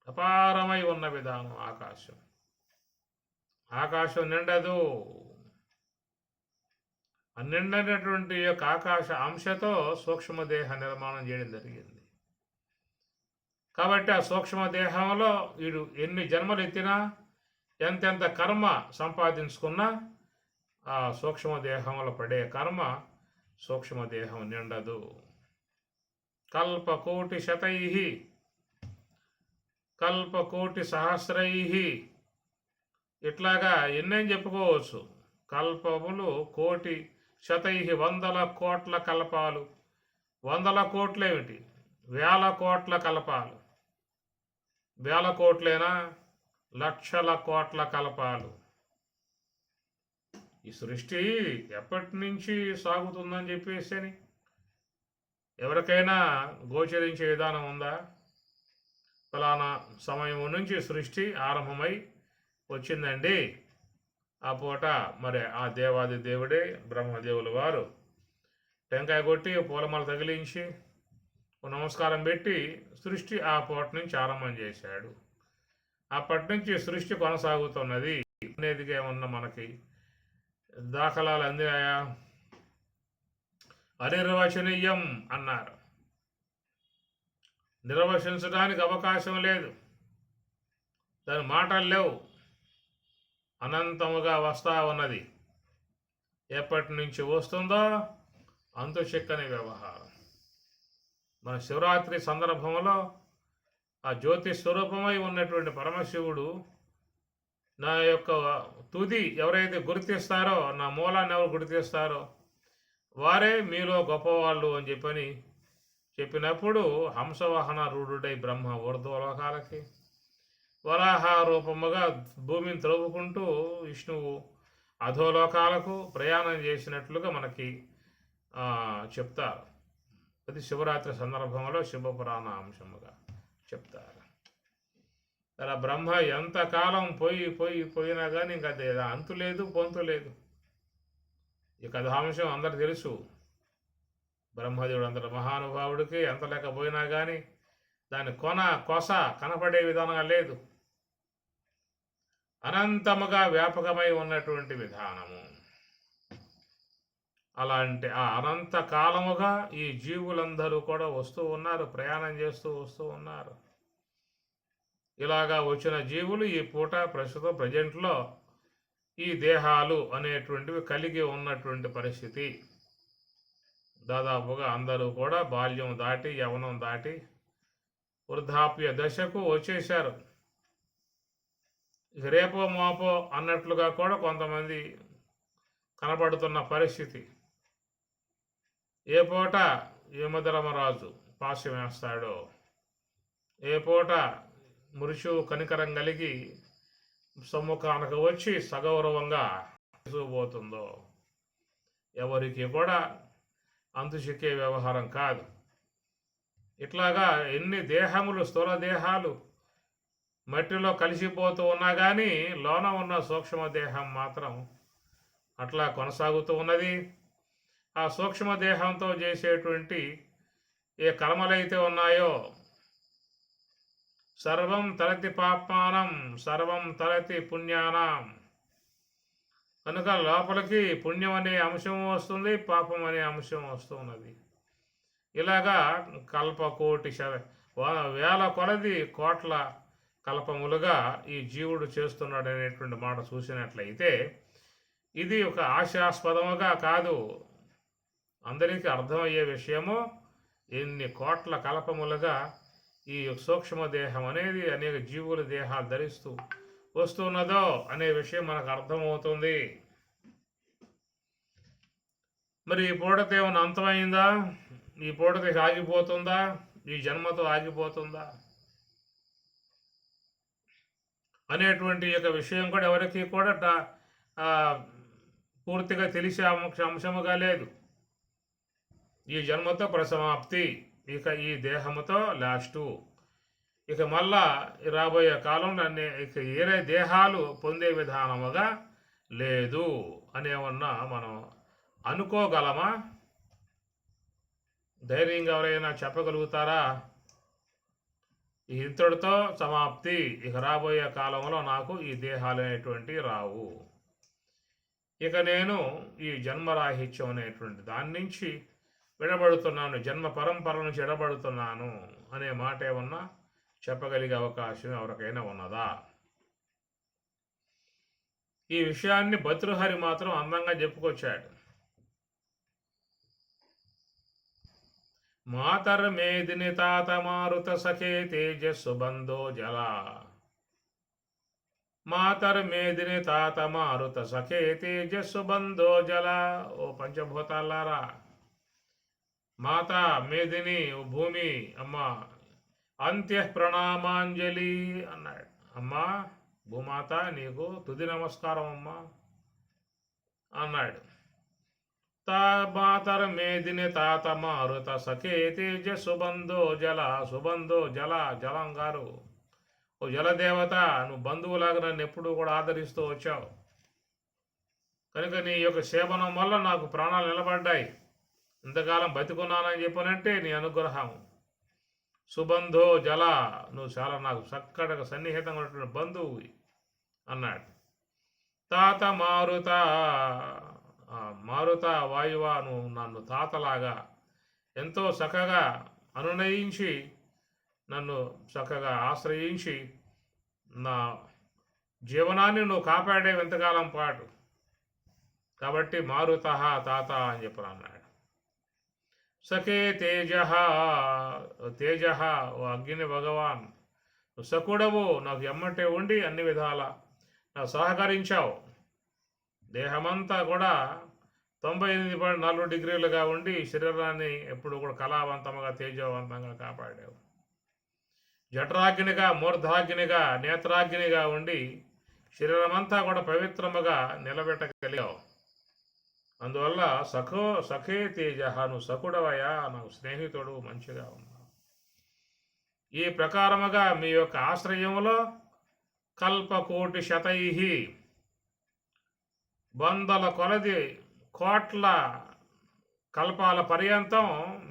అపారమై ఉన్న విధానం ఆకాశం. ఆకాశం నిండదు. ఆ నిండినటువంటి యొక్క ఆకాశ అంశతో సూక్ష్మదేహ నిర్మాణం చేయడం జరిగింది. కాబట్టి ఆ సూక్ష్మదేహంలో వీడు ఎన్ని జన్మలు ఎత్తినా, ఎంతెంత కర్మ సంపాదించుకున్నా, ఆ సూక్ష్మదేహంలో పడే కర్మ సూక్ష్మదేహం నిండదు. కల్పకోటి శతై కల్పకోటి సహస్రై, ఇట్లాగా ఎన్నేం చెప్పుకోవచ్చు. కల్పములు కోటి శతై, వందల కోట్ల కల్పాలు. వందల కోట్లేమిటి, వేల కోట్ల కల్పాలు. వేల కోట్లేనా, లక్షల కోట్ల కల్పాలు. ఈ సృష్టి ఎప్పటి నుంచి సాగుతుందని చెప్పేసి అని ఎవరికైనా గోచరించే విధానం ఉందా? ఫలానా సమయం నుంచి సృష్టి ఆరంభమై వచ్చిందండి, ఆ పూట మరి ఆ దేవాది దేవుడే బ్రహ్మదేవుల వారు టెంకాయ కొట్టి పూలమాల తగిలించి నమస్కారం పెట్టి సృష్టి ఆ పూట నుంచి ఆరంభం చేశాడు. అప్పటి నుంచి సృష్టి కొనసాగుతున్నది అనేదిగా ఏమన్నా మనకి దాఖలాలు అందాయా? అనిర్వచనీయం అన్నారు. నిర్వచించడానికి అవకాశం లేదు, దాని మాటలు లేవు. అనంతముగా వస్తా ఉన్నది. ఎప్పటి నుంచి వస్తుందో అంతు చిక్కని వ్యవహారం. మన శివరాత్రి సందర్భంలో ఆ జ్యోతి స్వరూపమై ఉన్నటువంటి పరమశివుడు నా యొక్క తుది ఎవరైతే గుర్తిస్తారో, నా మూలాన్ని ఎవరు గుర్తిస్తారో వారే మీలో గొప్పవాళ్ళు అని చెప్పని చెప్పినప్పుడు హంసవాహన రూఢుడై బ్రహ్మ ఊర్ధ్వలోకాలకి వరాహ రూపముగా భూమిని త్రవ్వుకుంటూ విష్ణువు అధోలోకాలకు ప్రయాణం చేసినట్లుగా మనకి చెప్తారు. ప్రతి శివరాత్రి సందర్భంలో శివపురాణ అంశముగా చెప్తారు. అలా బ్రహ్మ ఎంతకాలం పోయినా కానీ ఇంకా అది అంతు లేదు, పొంతు లేదు. ఈ కథాంశం అందరికి తెలుసు. బ్రహ్మదేవుడు అంతటి మహానుభావుడికి ఎంత లేకపోయినా కానీ దాని కొస కనపడే విధానంగా లేదు. అనంతముగా వ్యాపకమై ఉన్నటువంటి విధానము. అలాంటి ఆ అనంత కాలముగా ఈ జీవులందరూ కూడా వస్తూ ఉన్నారు, ప్రయాణం చేస్తూ వస్తూ ఉన్నారు. ఇలాగా వచ్చిన జీవులు ఈ పూట ప్రస్తుతం ప్రజెంట్లో ఈ దేహాలు అనేటువంటివి కలిగి ఉన్నటువంటి పరిస్థితి. దాదాపుగా అందరూ కూడా బాల్యం దాటి యవనం దాటి వృద్ధాప్య దశకు వచ్చేశారు. ఇక రేపో మాపో అన్నట్లుగా కూడా కొంతమంది కనపడుతున్న పరిస్థితి. ఏ పూట యమధర్మరాజు పాశం వేస్తాడో, ఏ పూట మృత్యువు కనికరం కలిగి సమ్ముఖానికి వచ్చి సగౌరవంగా తీసుకుపోతుందో ఎవరికి కూడా అంతు చిక్కే వ్యవహారం కాదు. ఇట్లాగా ఎన్ని దేహములు, స్థూల దేహాలు మట్టిలో కలిసిపోతూ ఉన్నా కానీ లోన ఉన్న సూక్ష్మదేహం మాత్రం అట్లా కొనసాగుతూ ఉన్నది. ఆ సూక్ష్మదేహంతో చేసేటువంటి ఏ కర్మలైతే ఉన్నాయో సర్వం తరతి పాపానం సర్వం తరతి పుణ్యానం. కనుక లోపలికి పుణ్యం అనే అంశం వస్తుంది, పాపం అనే అంశం వస్తున్నది. ఇలాగా కల్పకోటి వేల కొలది కోట్ల కల్పములుగా ఈ జీవుడు చేస్తున్నాడు అనేటువంటి మాట చూసినట్లయితే ఇది ఒక ఆశాస్పదముగా కాదు, అందరికీ అర్థమయ్యే విషయము. ఎన్ని కోట్ల కల్పములుగా ఈ సూక్ష్మదేహం అనేది అనేక జీవుల దేహాలు ధరిస్తూ వస్తున్నదో అనే విషయం మనకు అర్థమవుతుంది. మరి ఈ పూటతో ఏమైనా అంతమైందా? ఈ పూటతో ఆగిపోతుందా? ఈ జన్మతో ఆగిపోతుందా అనేటువంటి యొక్క విషయం కూడా ఎవరికి కూడా పూర్తిగా తెలిసే అంశముగా లేదు. ఈ జన్మతో ప్రసమాప్తి, ఇక ఈ దేహముతో లాస్టు, ఇక మళ్ళా రాబోయే కాలంలో ఇక ఏరే దేహాలు పొందే విధానముగా లేదు అనేమన్నా మనం అనుకోగలమా? ధైర్యంగా ఎవరైనా చెప్పగలుగుతారా? ఇంతటితో సమాప్తి, ఇక రాబోయే కాలంలో నాకు ఈ దేహాలు అనేటువంటివి రావు, ఇక నేను ఈ జన్మరాహిత్యం అనేటువంటి దాని నుంచి విడబడుతున్నాను, జన్మ పరంపర నుంచి విడబడుతున్నాను అనే మాట ఏమన్నా చెప్పగలిగే అవకాశం ఎవరికైనా ఉన్నదా? ఈ విషయాన్ని భతృహరి మాత్రం అందంగా చెప్పుకొచ్చాడు. మాతర్మేదిని తాత మారుత సఖే తేజస్సు బంధో జల. మాతర్మేదిని తాత మారుత సఖే తేజస్సు బంధో జల. ఓ పంచభూతాలారా, మాత మేదిని, ఓ భూమి అమ్మ, అంత్య ప్రణామాంజలి అన్నాడు. అమ్మా భూమాత నీకు తుది నమస్కారం అమ్మా అన్నాడు. మాతర మేదిని తాత మారుత సఖే తేజ సుబంధో జల. సుబంధో జల, జలం గారు, ఓ జలదేవత, నువ్వు బంధువులాగా నన్ను ఎప్పుడూ కూడా ఆదరిస్తూ వచ్చావు కనుక నీ యొక్క సేవనం వల్ల నాకు ప్రాణాలు నిలబడ్డాయి, ఇంతకాలం బతికున్నానని చెప్పనంటే నీ అనుగ్రహం. సుబంధో జల, నువ్వు చాలా నాకు చక్కగా సన్నిహితంగా ఉన్నటువంటి బంధువు అన్నాడు. తాత మారుత, మారుత వాయువా, నువ్వు నన్ను తాతలాగా ఎంతో చక్కగా అనునయించి నన్ను చక్కగా ఆశ్రయించి నా జీవనాన్ని నువ్వు కాపాడేవి ఎంతకాలం పాటు, కాబట్టి మారుత తాత అని చెప్పను అన్నాడు. సఖే తేజ, తేజ ఓ అగ్ని భగవాన్, నువ్వు సకుడవు, నాకు ఎమ్మటే ఉండి అన్ని విధాల నాకు సహకరించావు. దేహమంతా కూడా 98.4 ఉండి శరీరాన్ని ఎప్పుడు కూడా కళావంతంగా తేజవంతంగా కాపాడావు. జఠరాగ్నిగా, మూర్ధాగ్నిగా, నేత్రాగ్నిగా ఉండి శరీరమంతా కూడా పవిత్రముగా నిలబెట్టగలిగావు. అందువల్ల సఖే తేజ, నువ్వు సకుడవయా, నాకు స్నేహితుడు, మంచిగా ఉన్నావు. ఈ ప్రకారముగా మీ యొక్క ఆశ్రయంలో కల్పకోటి శతై, వందల కొలది కోట్ల కల్పాల పర్యంతం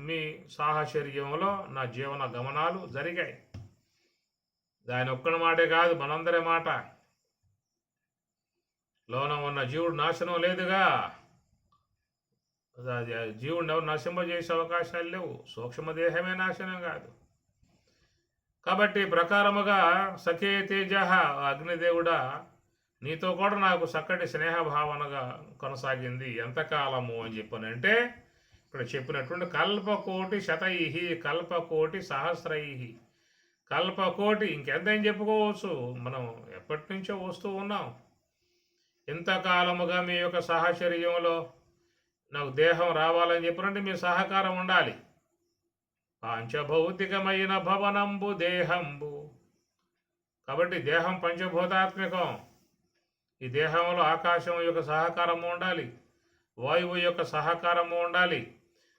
మీ సాహచర్యంలో నా జీవన గమనాలు జరిగాయి. దాని ఒక్కడి మాటే కాదు, మనందరి మాట. లోన ఉన్న జీవుడు నాశనం లేదుగా. జీవుడిని ఎవరు నశింపజేసే అవకాశాలు లేవు. సూక్ష్మదేహమే నాశనం కాదు. కాబట్టి ప్రకారముగా సఖే తేజ, అగ్నిదేవుడా, నీతో కూడా నాకు చక్కటి స్నేహభావనగా కొనసాగింది. ఎంతకాలము అని చెప్పానంటే ఇక్కడ చెప్పినటువంటి కల్పకోటి శతై, కల్పకోటి సహస్రై, కల్పకోటి ఇంకెంతని చెప్పుకోవచ్చు. మనం ఎప్పటి నుంచో వస్తూ ఉన్నాం. ఇంతకాలముగా మీ యొక్క సాహచర్యంలో నాకు దేహం రావాలని చెప్పినట్టు మీ సహకారం ఉండాలి. పంచభౌతికమైన భవనంబు దేహంబు. కాబట్టి దేహం పంచభూతాత్మికం. ఈ దేహంలో ఆకాశం యొక్క సహకారము ఉండాలి, వాయువు యొక్క సహకారము ఉండాలి,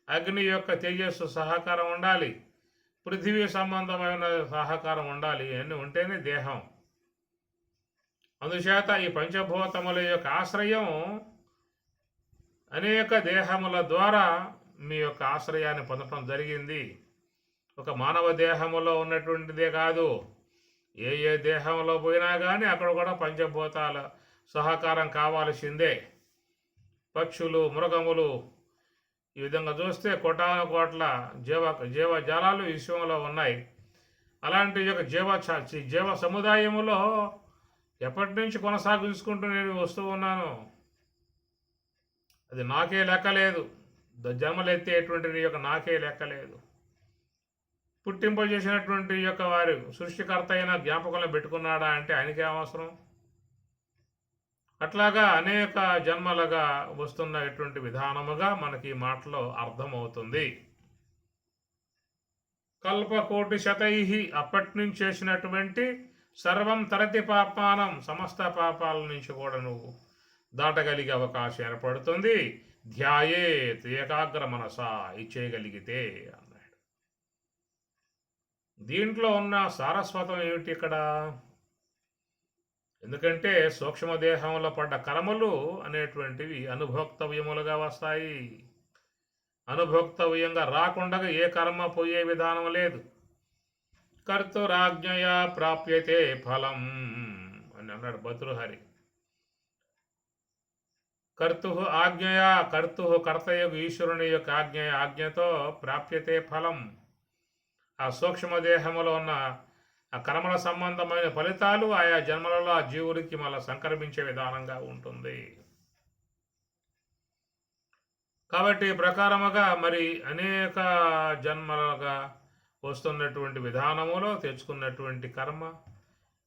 అగ్ని యొక్క తేజస్సు సహకారం ఉండాలి, పృథివీ సంబంధమైన సహకారం ఉండాలి. ఇవన్నీ ఉంటేనే దేహం. అందుచేత ఈ పంచభూతముల యొక్క ఆశ్రయం అనేక దేహముల ద్వారా మీ యొక్క ఆశ్రయాన్ని పొందటం జరిగింది. ఒక మానవ దేహములో ఉన్నటువంటిదే కాదు, ఏ దేహంలో పోయినా కానీ అక్కడ కూడా పంచభూతాల సహకారం కావాల్సిందే. పక్షులు, మృగములు, ఈ విధంగా చూస్తే కోటాను కోట్ల జీవజాలాలు విశ్వంలో ఉన్నాయి. అలాంటి యొక్క జీవ సముదాయములో ఎప్పటి నుంచి కొనసాగించుకుంటూ నేను వస్తూ ఉన్నాను. అది నాకే లెక్కలేదు. జన్మలెత్తేటువంటి యొక్క నాకే లెక్కలేదు. పుట్టింపజేసినటువంటి యొక్క వారు సృష్టికర్త అయిన జ్ఞాపకంలో పెట్టుకున్నాడా అంటే ఆయనకే అవసరం. అట్లాగా అనేక జన్మలుగా వస్తున్నటువంటి విధానముగా మనకి ఈ మాటలో అర్థమవుతుంది. కల్పకోటి శతై, అప్పటి నుంచి చేసినటువంటి సర్వం తరతి పాపానం, సమస్త పాపాల నుంచి కూడా నువ్వు దాటగలిగే అవకాశం ఏర్పడుతుంది. ధ్యాయేత్ ఏకాగ్ర మనసా, ఇచ్చేయగలిగితే అన్నాడు. దీంట్లో ఉన్న సారస్వతం ఏమిటి ఇక్కడ? ఎందుకంటే సూక్ష్మదేహంలో పడ్డ కర్మలు అనేటువంటివి అనుభోక్తవ్యములుగా వస్తాయి. అనుభోక్తవ్యంగా రాకుండా ఏ కర్మ పోయే విధానం లేదు. కర్తురాజ్ఞయా ప్రాప్యతే ఫలం అని అన్నాడు భర్తృహరి. ఆజ్ఞయా, కర్తయగు ఈశ్వరుని యొక్క ఆజ్ఞతో ప్రాప్యతే ఫలం. ఆ సూక్ష్మదేహంలో ఉన్న ఆ కర్మల సంబంధమైన ఫలితాలు ఆయా జన్మలలో ఆ జీవుడికి మళ్ళీ సంక్రమించే విధానంగా ఉంటుంది. కాబట్టి ప్రకారముగా మరి అనేక జన్మలుగా వస్తున్నటువంటి విధానములో తెచ్చుకున్నటువంటి కర్మ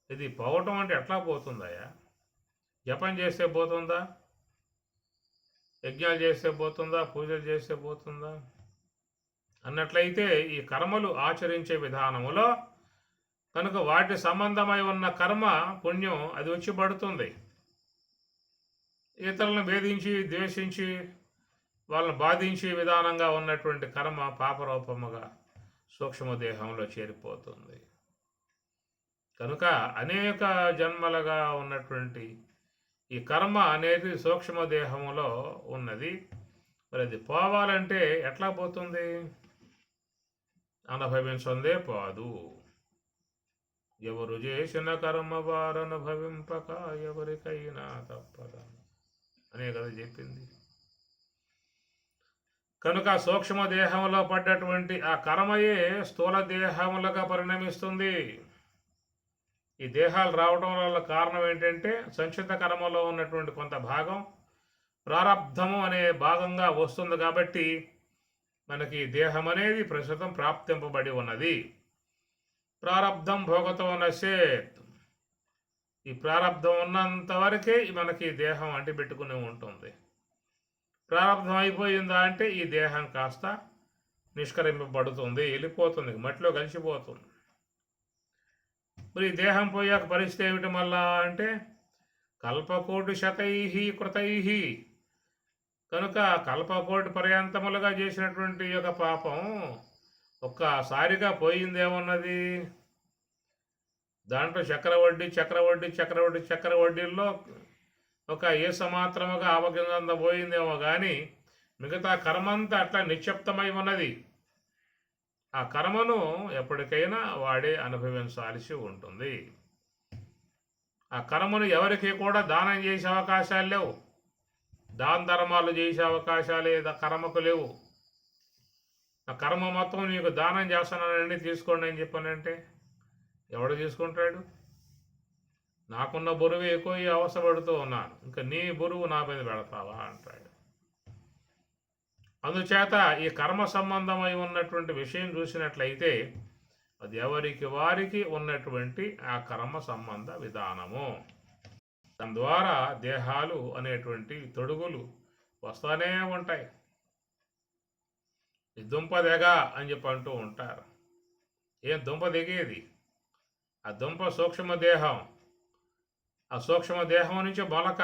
ఇది పోవటం అంటే ఎట్లా పోతుందయ్యా? జపం చేస్తే పోతుందా? యజ్ఞాలు చేస్తే పోతుందా? పూజలు చేస్తే పోతుందా? అన్నట్లయితే ఈ కర్మలు ఆచరించే విధానములో కనుక వాటి సంబంధమై ఉన్న కర్మ పుణ్యం అది వచ్చి పడుతుంది. ఇతరులను భేదించి, ద్వేషించి, వాళ్ళని బాధించే విధానంగా ఉన్నటువంటి కర్మ పాపరూపముగా సూక్ష్మదేహంలో చేరిపోతుంది. కనుక అనేక జన్మలుగా ఉన్నటువంటి ఈ కర్మ అనేది సూక్ష్మదేహంలో ఉన్నది. మరి అది పోవాలంటే ఎట్లా పోతుంది? అనుభవించందే పోదు. ఎవరు చేసిన కర్మ వారు అనుభవింపక ఎవరికైనా తప్పదా అనే కదా చెప్పింది. కనుక సూక్ష్మదేహంలో పడ్డటువంటి ఆ కర్మయే స్థూల దేహములుగా పరిణమిస్తుంది. ఈ దేహాలు రావడం వల్ల కారణం ఏంటంటే సంచిత కర్మలో ఉన్నటువంటి కొంత భాగం ప్రారబ్ధము అనే భాగంగా వస్తుంది. కాబట్టి మనకి దేహం అనేది ప్రస్తుతం ప్రాప్తింపబడి ఉన్నది. ప్రారబ్ధం భోగతో నశ్యేత్. ఈ ప్రారంధం ఉన్నంత వరకే మనకి దేహం అంటిపెట్టుకుని ఉంటుంది. ప్రారంధం అయిపోయిందా అంటే ఈ దేహం కాస్త నిష్కరింపబడుతుంది, వెళ్ళిపోతుంది, మట్టిలో కలిసిపోతుంది. మరి ఈ దేహం పోయాక పరిస్థితి ఏమిటి మళ్ళా అంటే కల్పకోటి శతై కృతై, కనుక కల్పకోటి పర్యంతములుగా చేసినటువంటి యొక్క పాపం ఒక్కసారిగా పోయిందేమన్నది. దాంట్లో చక్రవడ్డీల్లో ఒక ఏసమాత్రముగా అవగిందంత పోయిందేమో కానీ మిగతా కర్మంతా అట్లా నిశ్శబ్దమై ఉన్నది. ఆ కర్మను ఎప్పటికైనా వాడే అనుభవించాల్సి ఉంటుంది. ఆ కర్మను ఎవరికి కూడా దానం చేసే అవకాశాలు లేవు, దాన ధర్మాలు చేసే అవకాశాలు కర్మకు లేవు. ఆ కర్మ మొత్తం నీకు దానం చేస్తానండి, తీసుకోండి అని చెప్పానంటే ఎవడు తీసుకుంటాడు? నాకున్న బరువు ఎక్కువ అవసరపడుతూ ఉన్నాను, ఇంకా నీ బరువు నా మీద పెడతావా అంటాడు. అందుచేత ఈ కర్మ సంబంధమై ఉన్నటువంటి విషయం చూసినట్లయితే అది ఎవరికి వారికి ఉన్నటువంటి ఆ కర్మ సంబంధ విధానము. దాని ద్వారా దేహాలు అనేటువంటి తొడుగులు వస్తూనే ఉంటాయి. ఈ దుంప దిగ అని చెప్పి అంటూ ఉంటారు. ఏం దుంప దిగేది? ఆ దుంప సూక్ష్మదేహం. ఆ సూక్ష్మదేహం నుంచి మొలక,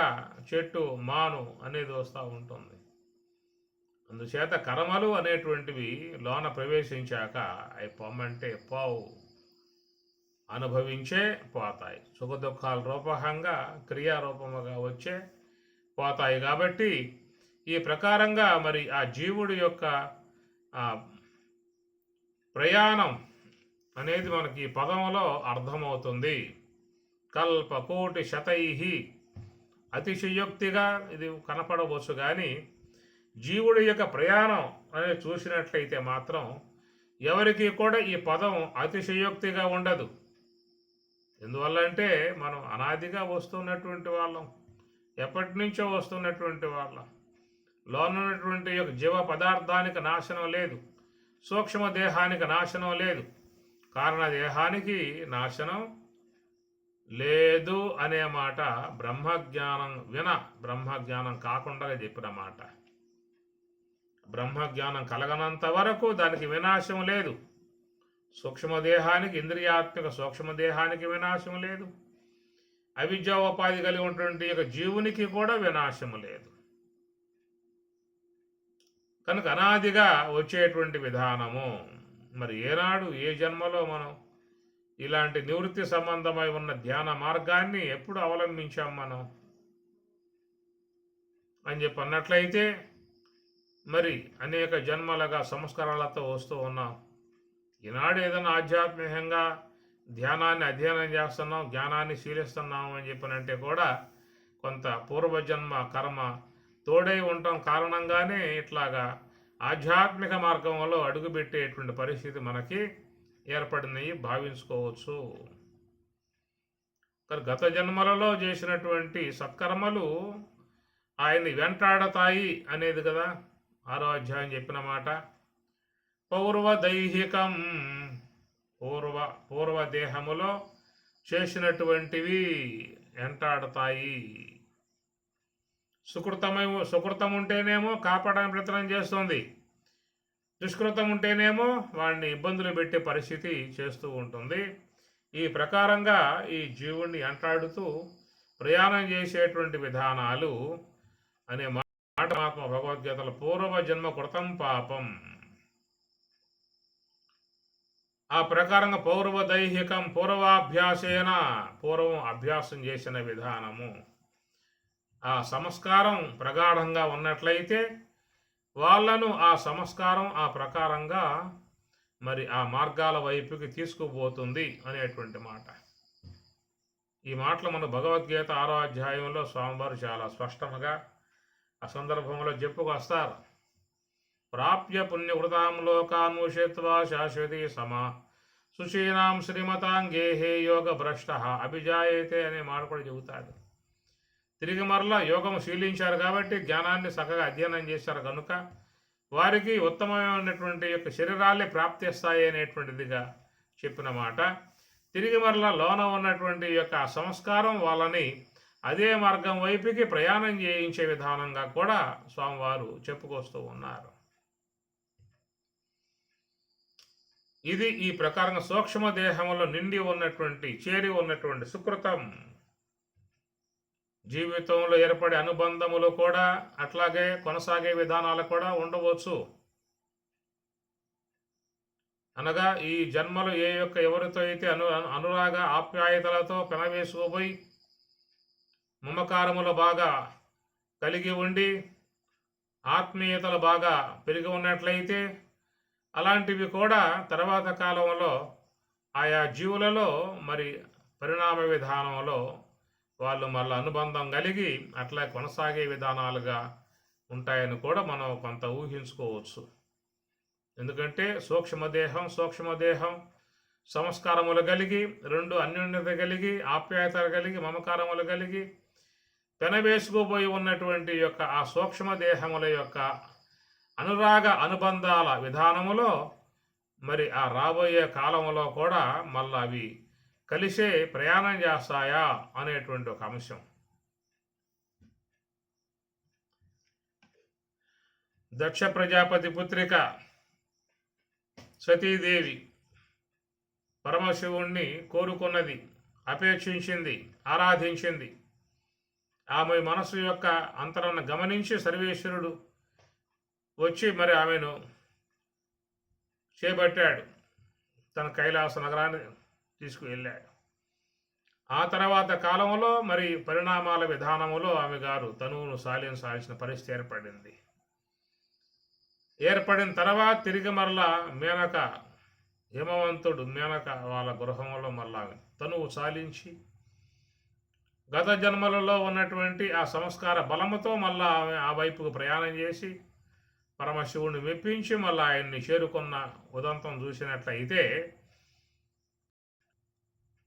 చెట్టు, మాను అనేది వస్తూ ఉంటుంది. అందుచేత కర్మలు అనేటువంటివి లోన ప్రవేశించాక అవి పొమ్మంటే పోవు, అనుభవించే పోతాయి. సుఖ దుఃఖాల రూపకంగా క్రియారూపముగా వచ్చే పోతాయి. కాబట్టి ఈ ప్రకారంగా మరి ఆ జీవుడి యొక్క ప్రయాణం అనేది మనకి ఈ పదంలో అర్థమవుతుంది. కల్పకోటి శతై, అతిశయోక్తిగా ఇది కనపడవచ్చు, కానీ జీవుడి యొక్క ప్రయాణం అనేది చూసినట్లయితే మాత్రం ఎవరికి కూడా ఈ పదం అతిశయోక్తిగా ఉండదు. ఎందువల్ల అంటే మనం అనాదిగా వస్తున్నటువంటి వాళ్ళం, ఎప్పటి నుంచో వస్తున్నటువంటి వాళ్ళం. లోనున్నటువంటి యొక్క జీవ పదార్థానికి నాశనం లేదు, సూక్ష్మ దేహానికి నాశనం లేదు, కారణ దేహానికి నాశనం లేదు అనే మాట బ్రహ్మజ్ఞానం కాకుండా చెప్పిన మాట. బ్రహ్మజ్ఞానం కలగనంత వరకు దానికి వినాశం లేదు. సూక్ష్మదేహానికి, ఇంద్రియాత్మక సూక్ష్మదేహానికి వినాశం లేదు. అవిద్యాోపాధి కలిగి ఉన్నటువంటి యొక్క జీవునికి కూడా వినాశము లేదు. కనుక అనాదిగా వచ్చేటువంటి విధానము. మరి ఏనాడు ఏ జన్మలో మనం ఇలాంటి నివృత్తి సంబంధమై ఉన్న ధ్యాన మార్గాన్ని ఎప్పుడు అవలంబించాం మనం అని చెప్పి అన్నట్లయితే మరి అనేక జన్మలుగా సంస్కారాలతో వస్తూ ఉన్నాం. ఈనాడు ఏదైనా ఆధ్యాత్మికంగా ధ్యానాన్ని అధ్యయనం చేస్తున్నాం, జ్ఞానాన్ని శీలిస్తున్నాం అని చెప్పినంటే కూడా కొంత పూర్వజన్మ కర్మ తోడై ఉండటం కారణంగానే ఇట్లాగా ఆధ్యాత్మిక మార్గంలో అడుగుపెట్టేటువంటి పరిస్థితి మనకి ఏర్పడినవి భావించుకోవచ్చు. గత జన్మలలో చేసినటువంటి సత్కర్మలు ఆయన్ని వెంటాడతాయి అనేది కదా 6వ అధ్యాయం చెప్పిన మాట. పౌర్వదైహికం, పూర్వదేహములో చేసినటువంటివి వెంటాడతాయి. సుకృతం ఉంటేనేమో కాపాడడానికి ప్రయత్నం చేస్తుంది, దుష్కృతం ఉంటేనేమో వాడిని ఇబ్బందులు పెట్టే పరిస్థితి చేస్తూ ఉంటుంది. ఈ ప్రకారంగా ఈ జీవుణ్ణి వెంటాడుతూ ప్రయాణం చేసేటువంటి విధానాలు అనే మాట మహాత్మ భగవద్గీతలో పూర్వజన్మ కృతం పాపం. ఆ ప్రకారంగా పౌర్వదైహికం, పూర్వం అభ్యాసం చేసిన విధానము. ఆ సంస్కారం ప్రగాఢంగా ఉన్నట్లయితే వాళ్ళను ఆ సంస్కారం ఆ ప్రకారంగా మరి ఆ మార్గాల వైపుకి తీసుకుపోతుంది అనేటువంటి మాట. ఈ మాటలు మన భగవద్గీత 6వ అధ్యాయంలో స్వామివారు చాలా స్పష్టంగా ఆ సందర్భంలో చెప్పుకొస్తారు. ప్రాప్య పుణ్యకృతాం లోకాన్ముషిత్వా శాశ్వతి సమా సుశీనాం శ్రీమతాంగేహే యోగ భ్రష్ట అభిజాయతే అనే మాట కూడా చెబుతాడు. తిరిగి మరలా యోగం శీలించారు కాబట్టి జ్ఞానాన్ని చక్కగా అధ్యయనం చేశారు కనుక వారికి ఉత్తమమైనటువంటి యొక్క శరీరాలే ప్రాప్తిస్తాయి అనేటువంటిదిగా చెప్పిన మాట. తిరిగి మరలా లోన ఉన్నటువంటి యొక్క సంస్కారం వాళ్ళని అదే మార్గం వైపుకి ప్రయాణం చేయించే విధానంగా కూడా స్వామివారు చెప్పుకొస్తూ ఉన్నారు. ఇది ఈ ప్రకారంగా సూక్ష్మ దేహంలో నిండి ఉన్నటువంటి చేరి ఉన్నటువంటి సుకృతం జీవితంలో ఏర్పడే అనుబంధములు కూడా అట్లాగే కొనసాగే విధానాలు కూడా ఉండవచ్చు. అనగా ఈ జన్మలు ఎవరితో అయితే అనురాగ ఆప్యాయతలతో పెనవేసుకోబోయి మమకారములు బాగా కలిగి ఉండి ఆత్మీయతలు బాగా పెరిగి ఉన్నట్లయితే అలాంటివి కూడా తర్వాత కాలంలో ఆయా జీవులలో మరి పరిణామ విధానంలో వాళ్ళు మళ్ళీ అనుబంధం కలిగి అట్లా కొనసాగే విధానాలుగా ఉంటాయని కూడా మనం కొంత ఊహించుకోవచ్చు. ఎందుకంటే సూక్ష్మదేహం సంస్కారములు కలిగి రెండు అన్యోన్యత కలిగి ఆప్యాయతలు కలిగి మమకారములు కలిగి పెనవేసుకోబోయి ఉన్నటువంటి యొక్క ఆ సూక్ష్మదేహముల యొక్క అనురాగ అనుబంధాల విధానములో మరి ఆ రాబోయే కాలంలో కూడా మళ్ళీ అవి కలిసే ప్రయాణం చేస్తాయా అనేటువంటి ఒక అంశం. దక్ష ప్రజాపతి పుత్రిక సతీదేవి పరమశివుణ్ణి కోరుకున్నది, అపేక్షించింది, ఆరాధించింది. ఆమె మనసు యొక్క అంతరాన్ని గమనించి సర్వేశ్వరుడు వచ్చి మరి ఆమెను చేపట్టాడు, తన కైలాస నగరాన్ని తీసుకువెళ్ళాడు. ఆ తర్వాత కాలంలో మరి పరిణామాల విధానములో ఆమె గారు తనువును సాలించాల్సిన పరిస్థితి ఏర్పడిన తర్వాత తిరిగి మరలా మేనక వాళ్ళ గృహంలో మరలా తనువు సాలించి గత జన్మలలో ఉన్నటువంటి ఆ సంస్కార బలముతో మళ్ళా ఆమె ఆ వైపుకు ప్రయాణం చేసి పరమశివుడిని మెప్పించి మళ్ళీ ఆయన్ని చేరుకున్న ఉదంతం చూసినట్లయితే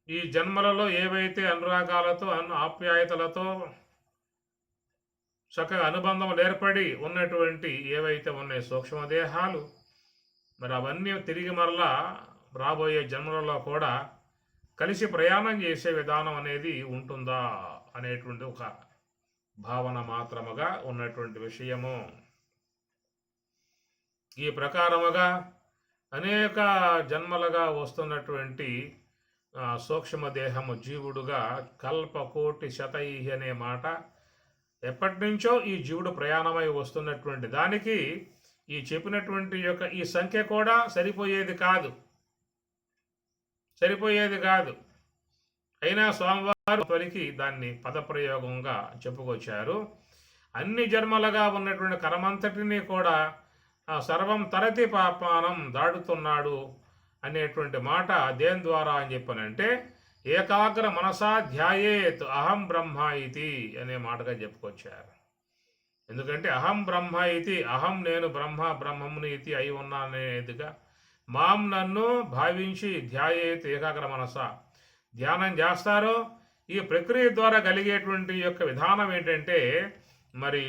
ఈ జన్మలలో ఏవైతే అనురాగాలతో ఆప్యాయతలతో చక్కగా అనుబంధములు ఏర్పడి ఉన్నటువంటి ఏవైతే ఉన్నాయి సూక్ష్మదేహాలు మరి అవన్నీ తిరిగి మరలా రాబోయే జన్మలలో కూడా కలిసి ప్రయాణం చేసే విధానం అనేది ఉంటుందా అనేటువంటి ఒక భావన మాత్రముగా ఉన్నటువంటి విషయము. ఈ ప్రకారముగా అనేక జన్మలుగా వస్తున్నటువంటి సూక్ష్మదేహము జీవుడుగా కల్పకోటి శతై అనే మాట ఎప్పటి నుంచో ఈ జీవుడు ప్రయాణమై వస్తున్నటువంటి దానికి ఈ చెప్పినటువంటి యొక్క ఈ సంఖ్య కూడా సరిపోయేది కాదు. అయినా స్వామివారు త్వరికి దాన్ని పదప్రయోగంగా చెప్పుకొచ్చారు. అన్ని జన్మలుగా ఉన్నటువంటి కర్మంతటిని కూడా సర్వం తరతి పాపానం దాడుతున్నాడు అనేటువంటి మాట దేని ద్వారా అని చెప్పనంటే ఏకాగ్ర మనసా ధ్యాయేత్ అహం బ్రహ్మ ఇతి అనే మాటగా చెప్పుకొచ్చారు. ఎందుకంటే అహం బ్రహ్మ ఇతి, అహం నేను బ్రహ్మముని ఇతి అయి ఉన్నాననేదిగా నన్ను భావించి ధ్యాయేత్ ఏకాగ్ర మనస ధ్యానం చేస్తారో ఈ ప్రక్రియ ద్వారా కలిగేటువంటి యొక్క విధానం ఏంటంటే మరి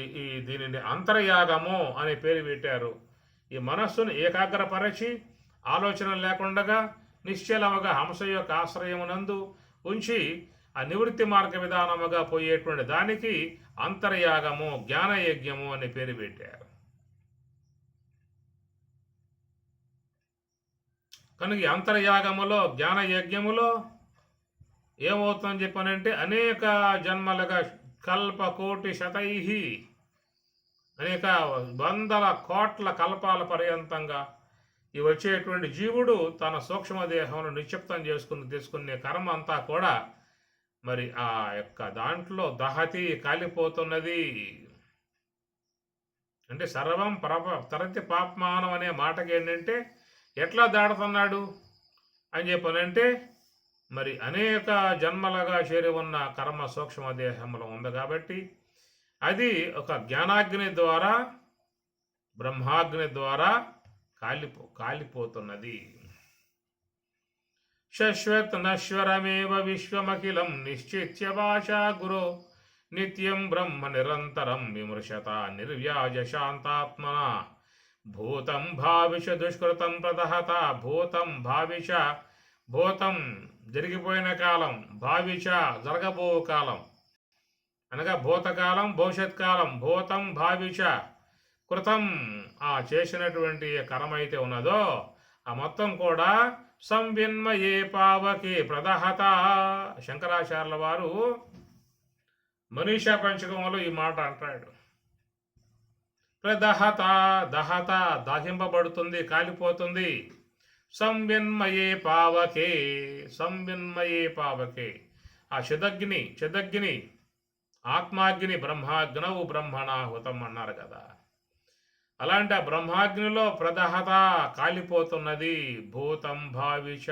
దీనిని అంతర్యాగము అనే పేరు పెట్టారు. ఈ మనస్సును ఏకాగ్రపరచి ఆలోచన లేకుండా నిశ్చలముగా హంస యొక్క ఆశ్రయమునందు ఉంచి ఆ నివృత్తి మార్గ విధానముగా పోయేటువంటి దానికి అంతర్యాగము జ్ఞానయజ్ఞము అనే పేరు పెట్టారు. కనుక అంతర్యాగములో జ్ఞానయజ్ఞములో ఏమవుతుందని చెప్పనంటే అనేక జన్మలుగా కల్పకోటి శతై అనేక వందల కోట్ల కల్పాల పర్యంతంగా ఈ వచ్చేటువంటి జీవుడు తన సూక్ష్మదేహంలో నిక్షిప్తం తీసుకునే కర్మ అంతా కూడా మరి ఆ యొక్క దాంట్లో దహతి కాలిపోతున్నది. అంటే సర్వం తరతి పాప్మానం అనే మాటకి ఏంటంటే ఎట్లా దాడుతున్నాడు అని చెప్పనంటే మరి అనేక జన్మలుగా చేరి ఉన్న కర్మ సూక్ష్మదేహంలో ఉంది కాబట్టి అది ఒక జ్ఞానాగ్ని ద్వారా బ్రహ్మాగ్ని ద్వారా కాలిపోతున్నది. శశ్వత్ నశ్వరమేవ విశ్వమఖిలం నిశ్చిత్య భాషా గురో నిత్యం బ్రహ్మ నిరంతరం విమృశత నిర్వ్యాజ శాంతాత్మన భూతం భావిష దుష్కృతం ప్రదహత భూతం భావిష భూతం జరిగిపోయిన కాలం, భావిచ జరగబో కాలం, అనగా భూతకాలం భవిష్యత్ కాలం, భూతం భావిచ కృతం, ఆ చేసినటువంటి కర్మ అయితే ఉన్నదో ఆ మొత్తం కూడా సంవిన్మయే పావకే ప్రదహత. శంకరాచార్యుల వారు మనీషా పంచకంలో ఈ మాట అంటాడు. ప్రదహత, దహత దహింపబడుతుంది, కాలిపోతుంది. సంవిన్మయే పావకే, సంవిన్మయే పావకే, ఆ చిదగ్ని ఆత్మాగ్ని బ్రహ్మాగ్నవు బ్రహ్మణాహుతం అన్నారు కదా. అలాంటి ఆ బ్రహ్మాగ్నిలో ప్రదహత కాలిపోతున్నది. భూతం భావిచ,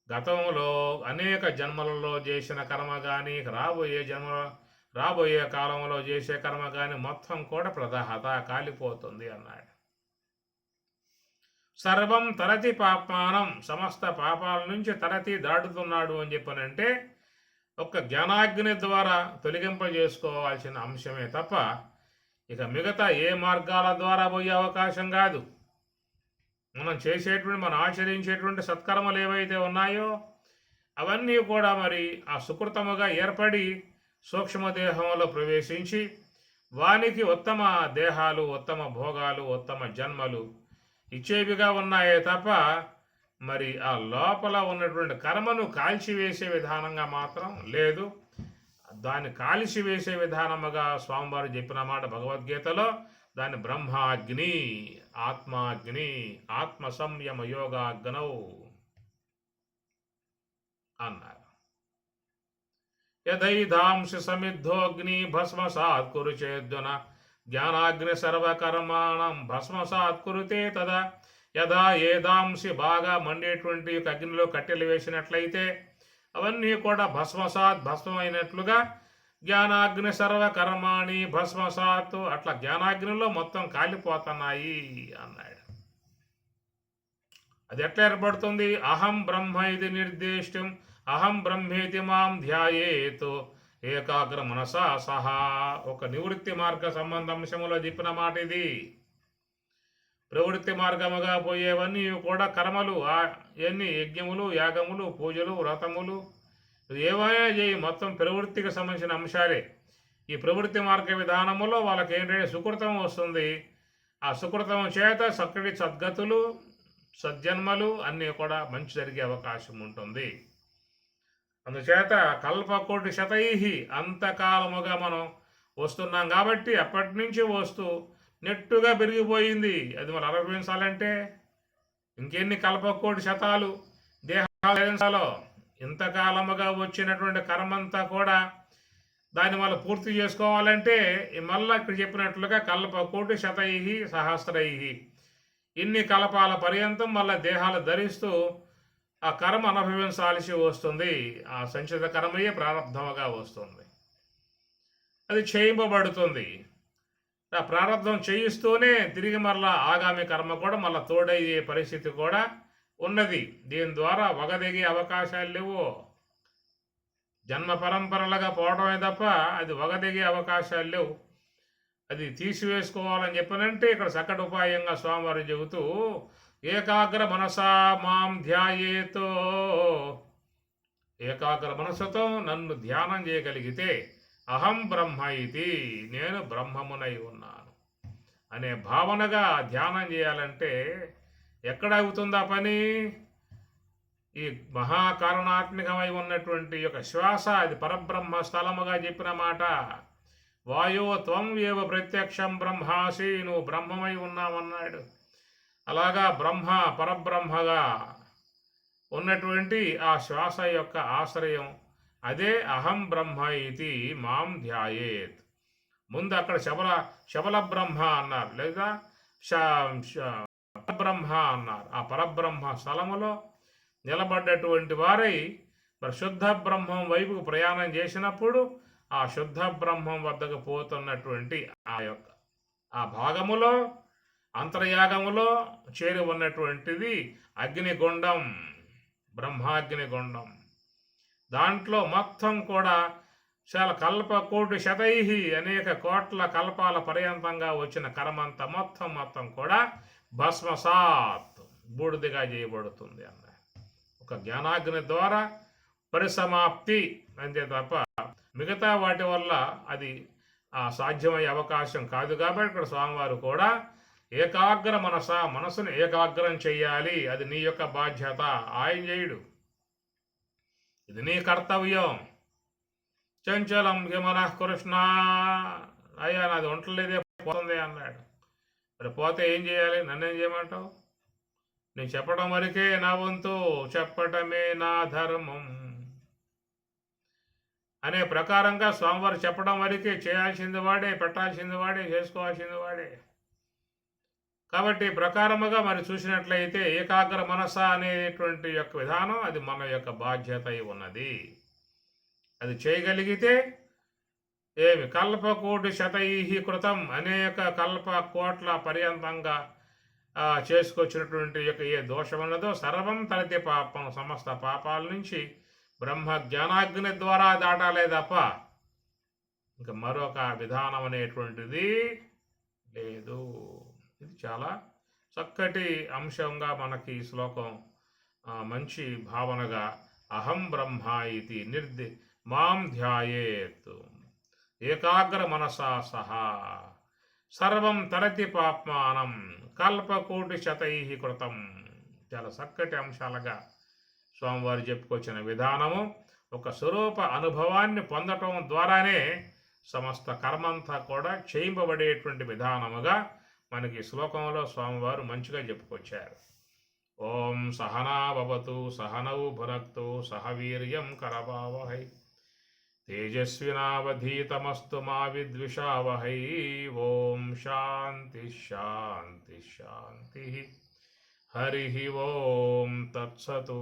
గతంలో అనేక జన్మలలో చేసిన కర్మ కానీ రాబోయే కాలంలో చేసే కర్మ కానీ మొత్తం కూడా ప్రదహత కాలిపోతుంది అన్నాడు. సర్వం తరతి పాపానం, సమస్త పాపాల నుంచి తరతి దాటుతున్నాడు అని చెప్పనంటే ఒక్క జ్ఞానాగ్ని ద్వారా తొలగింపజేసుకోవాల్సిన అంశమే తప్ప ఇక మిగతా ఏ మార్గాల ద్వారా పోయే అవకాశం కాదు. మనం ఆచరించేటువంటి సత్కర్మలు ఏవైతే ఉన్నాయో అవన్నీ కూడా మరి ఆ సుకృతముగా ఏర్పడి సూక్ష్మదేహంలో ప్రవేశించి వానికి ఉత్తమ దేహాలు, ఉత్తమ భోగాలు, ఉత్తమ జన్మలు ఇచ్చేవిగా ఉన్నాయే తప్ప మరి ఆ లోపల ఉన్నటువంటి కర్మను కాల్చివేసే విధానంగా మాత్రం లేదు. దాన్ని కాల్చివేసే విధానముగా స్వామివారు చెప్పిన మాట భగవద్గీతలో, దాన్ని బ్రహ్మాగ్ని, ఆత్మాగ్ని, ఆత్మ సంయమ యోగాగ్నౌ అన్నారు. యథైధాంసి సమిద్ధోగ్ని భస్మసాత్ కురుచేద్వన జ్ఞానాగ్ని సర్వకర్మాణం భస్మసాత్ కురుతే తదా. యథా ఏదాంసి, బాగా మండేటువంటి అగ్నిలో కట్టెలు వేసినట్లయితే అవన్నీ కూడా భస్మమైనట్లుగా జ్ఞానాగ్ని సర్వకర్మాణి భస్మసాత్, అట్లా జ్ఞానాగ్నిలో మొత్తం కాలిపోతున్నాయి అన్నాడు. అది ఎట్లా ఏర్పడుతుంది? అహం బ్రహ్మ ఇది నిర్దేష్టం, అహం బ్రహ్మేతి మాం ధ్యాయేత్ ఏకాగ్ర మనసా సహా. ఒక నివృత్తి మార్గ సంబంధంశములో చెప్పిన మాట ఇది. ప్రవృత్తి మార్గముగా పోయేవన్నీ కూడా కర్మలు, ఎన్ని యజ్ఞములు, యాగములు, పూజలు, వ్రతములు ఏమైనా చేయి, మొత్తం ప్రవృత్తికి సంబంధించిన అంశాలే. ఈ ప్రవృత్తి మార్గ విధానములో వాళ్ళకి ఏంటంటే సుకృతం వస్తుంది. ఆ సుకృతం చేత చక్కటి సద్గతులు, సజ్జన్మలు అన్నీ కూడా మంచి జరిగే అవకాశం ఉంటుంది. అందుచేత కల్పకోటి శతైహి, అంతకాలముగా మనం వస్తున్నాం కాబట్టి అప్పటి నుంచి వస్తూ నెట్టుగా పెరిగిపోయింది. అది మనం అనుభవించాలంటే ఇంకెన్ని కల్పకోటి శతాలు దేహాలో ఇంతకాలముగా వచ్చినటువంటి కర్మంతా కూడా దాన్ని మళ్ళీ పూర్తి చేసుకోవాలంటే మళ్ళీ ఇక్కడ చెప్పినట్లుగా కల్పకోటి శతైహి సహస్రైహి, ఇన్ని కల్పాల పర్యంతం మళ్ళీ దేహాలు ధరిస్తూ ఆ కర్మ అనుభవించాల్సి వస్తుంది. ఆ సంచిత కర్మయే ప్రారంధముగా వస్తుంది, అది చేయింపబడుతుంది. ఆ ప్రారంధం చేయిస్తూనే తిరిగి మళ్ళా ఆగామి కర్మ కూడా మళ్ళీ తోడయ్యే పరిస్థితి కూడా ఉన్నది. దీని ద్వారా వగదిగే అవకాశాలు లేవు. జన్మ పరంపరలుగా పోవడమే తప్ప అది వగదిగే అవకాశాలు లేవు. అది తీసివేసుకోవాలని చెప్పనంటే ఇక్కడ చక్కటి ఉపాయంగా స్వామివారు చెబుతూ, ఏకాగ్ర మనసా మాం ధ్యాయేతో, ఏకాగ్ర మనసుతో నన్ను ధ్యానం చేయగలిగితే అహం బ్రహ్మ ఇది, నేను బ్రహ్మమునై ఉన్నాను అనే భావనగా ధ్యానం చేయాలంటే ఎక్కడ అవుతుందా పని? ఈ మహాకారణాత్మకమై ఉన్నటువంటి యొక్క శ్వాస, అది పరబ్రహ్మ స్థలముగా చెప్పిన మాట. వాయో త్వం ఏవ ప్రత్యక్షం బ్రహ్మాసి, నువ్వు బ్రహ్మమై ఉన్నావన్నాడు. అలాగా పరబ్రహ్మగా ఉన్నటువంటి ఆ శ్వాస యొక్క ఆశ్రయం అదే అహం బ్రహ్మ ఇది మాం ధ్యాయేత్. ముందు అక్కడ శబల బ్రహ్మ అన్నారు, లేదా బ్రహ్మ అన్నారు. ఆ పరబ్రహ్మ స్థలములో నిలబడ్డటువంటి వారై మరి శుద్ధ బ్రహ్మం వైపుకు ప్రయాణం చేసినప్పుడు ఆ శుద్ధ బ్రహ్మం వద్దకు పోతున్నటువంటి ఆ భాగములో, అంతర్యాగములో చేరి ఉన్నటువంటిది అగ్నిగుండం, బ్రహ్మాగ్నిగుండం. దాంట్లో మొత్తం కూడా చాలా కల్పకోటి శతైహి, అనేక కోట్ల కల్పాల పర్యంతంగా వచ్చిన కర్మంతా మొత్తం కూడా భస్మసాత్, బూడిదిగా చేయబడుతుంది అన్న. ఒక జ్ఞానాగ్ని ద్వారా పరిసమాప్తి అంతే తప్ప మిగతా వాటి వల్ల అది సాధ్యమయ్యే అవకాశం కాదు. కాబట్టి ఇక్కడ స్వామివారు కూడా ఏకాగ్ర మనసును ఏకాగ్రం చెయ్యాలి. అది నీ యొక్క బాధ్యత. ఆయన చేయుడు, ఇది నీ కర్తవ్యం. చంచలం మనః కృష్ణ, అయ్యా నాది ఒంటలేదే పోతుంది అన్నాడు. మరి పోతే ఏం చేయాలి? నన్నేం చేయమంటావు? నేను చెప్పడం వరకే నా వంతు, చెప్పటమే నా ధర్మం అనే ప్రకారంగా స్వామివారు చెప్పడం వరకే. చేయాల్సింది వాడే, పెట్టాల్సింది వాడే, చేసుకోవాల్సింది వాడే. కాబట్టి ప్రకారముగా మరి చూసినట్లయితే ఏకాగ్ర మనస అనేటువంటి యొక్క విధానం అది మన యొక్క బాధ్యత అయి ఉన్నది. అది చేయగలిగితే ఏమి కల్పకోటి శతైహి కృతం, అనేక కల్ప కోట్ల పర్యంతంగా చేసుకొచ్చినటువంటి యొక్క ఏ దోషం ఉన్నదో సర్వం తలతి పాపం, సమస్త పాపాల నుంచి బ్రహ్మ జ్ఞానాగ్ని ద్వారా దాటాలే తప్ప ఇంకా మరొక విధానం అనేటువంటిది లేదు. ఇది చాలా చక్కటి అంశంగా మనకి ఈ శ్లోకం మంచి భావనగా అహం బ్రహ్మ ఇది మాం ధ్యాయేత్ ఏకాగ్ర మనసా సహా సర్వం తరతి పాప్మానం కల్పకోటి శతై కృతం. చాలా చక్కటి అంశాలుగా స్వామివారు చెప్పుకొచ్చిన విధానము ఒక స్వరూప అనుభవాన్ని పొందటం ద్వారానే సమస్త కర్మంతా కూడా చేయింపబడేటువంటి విధానముగా మనకి శ్లోకంలో స్వామివారు మంచిగా చెప్పుకొచ్చారు. ఓం సహనా భవతు సహనౌ భునక్తు సహ వీర్యం కరవావహై తేజస్వినావధీతమస్తు మా విద్విషావహై. ఓం శాంతి శాంతి శాంతి. హరి ఓం తత్సతు.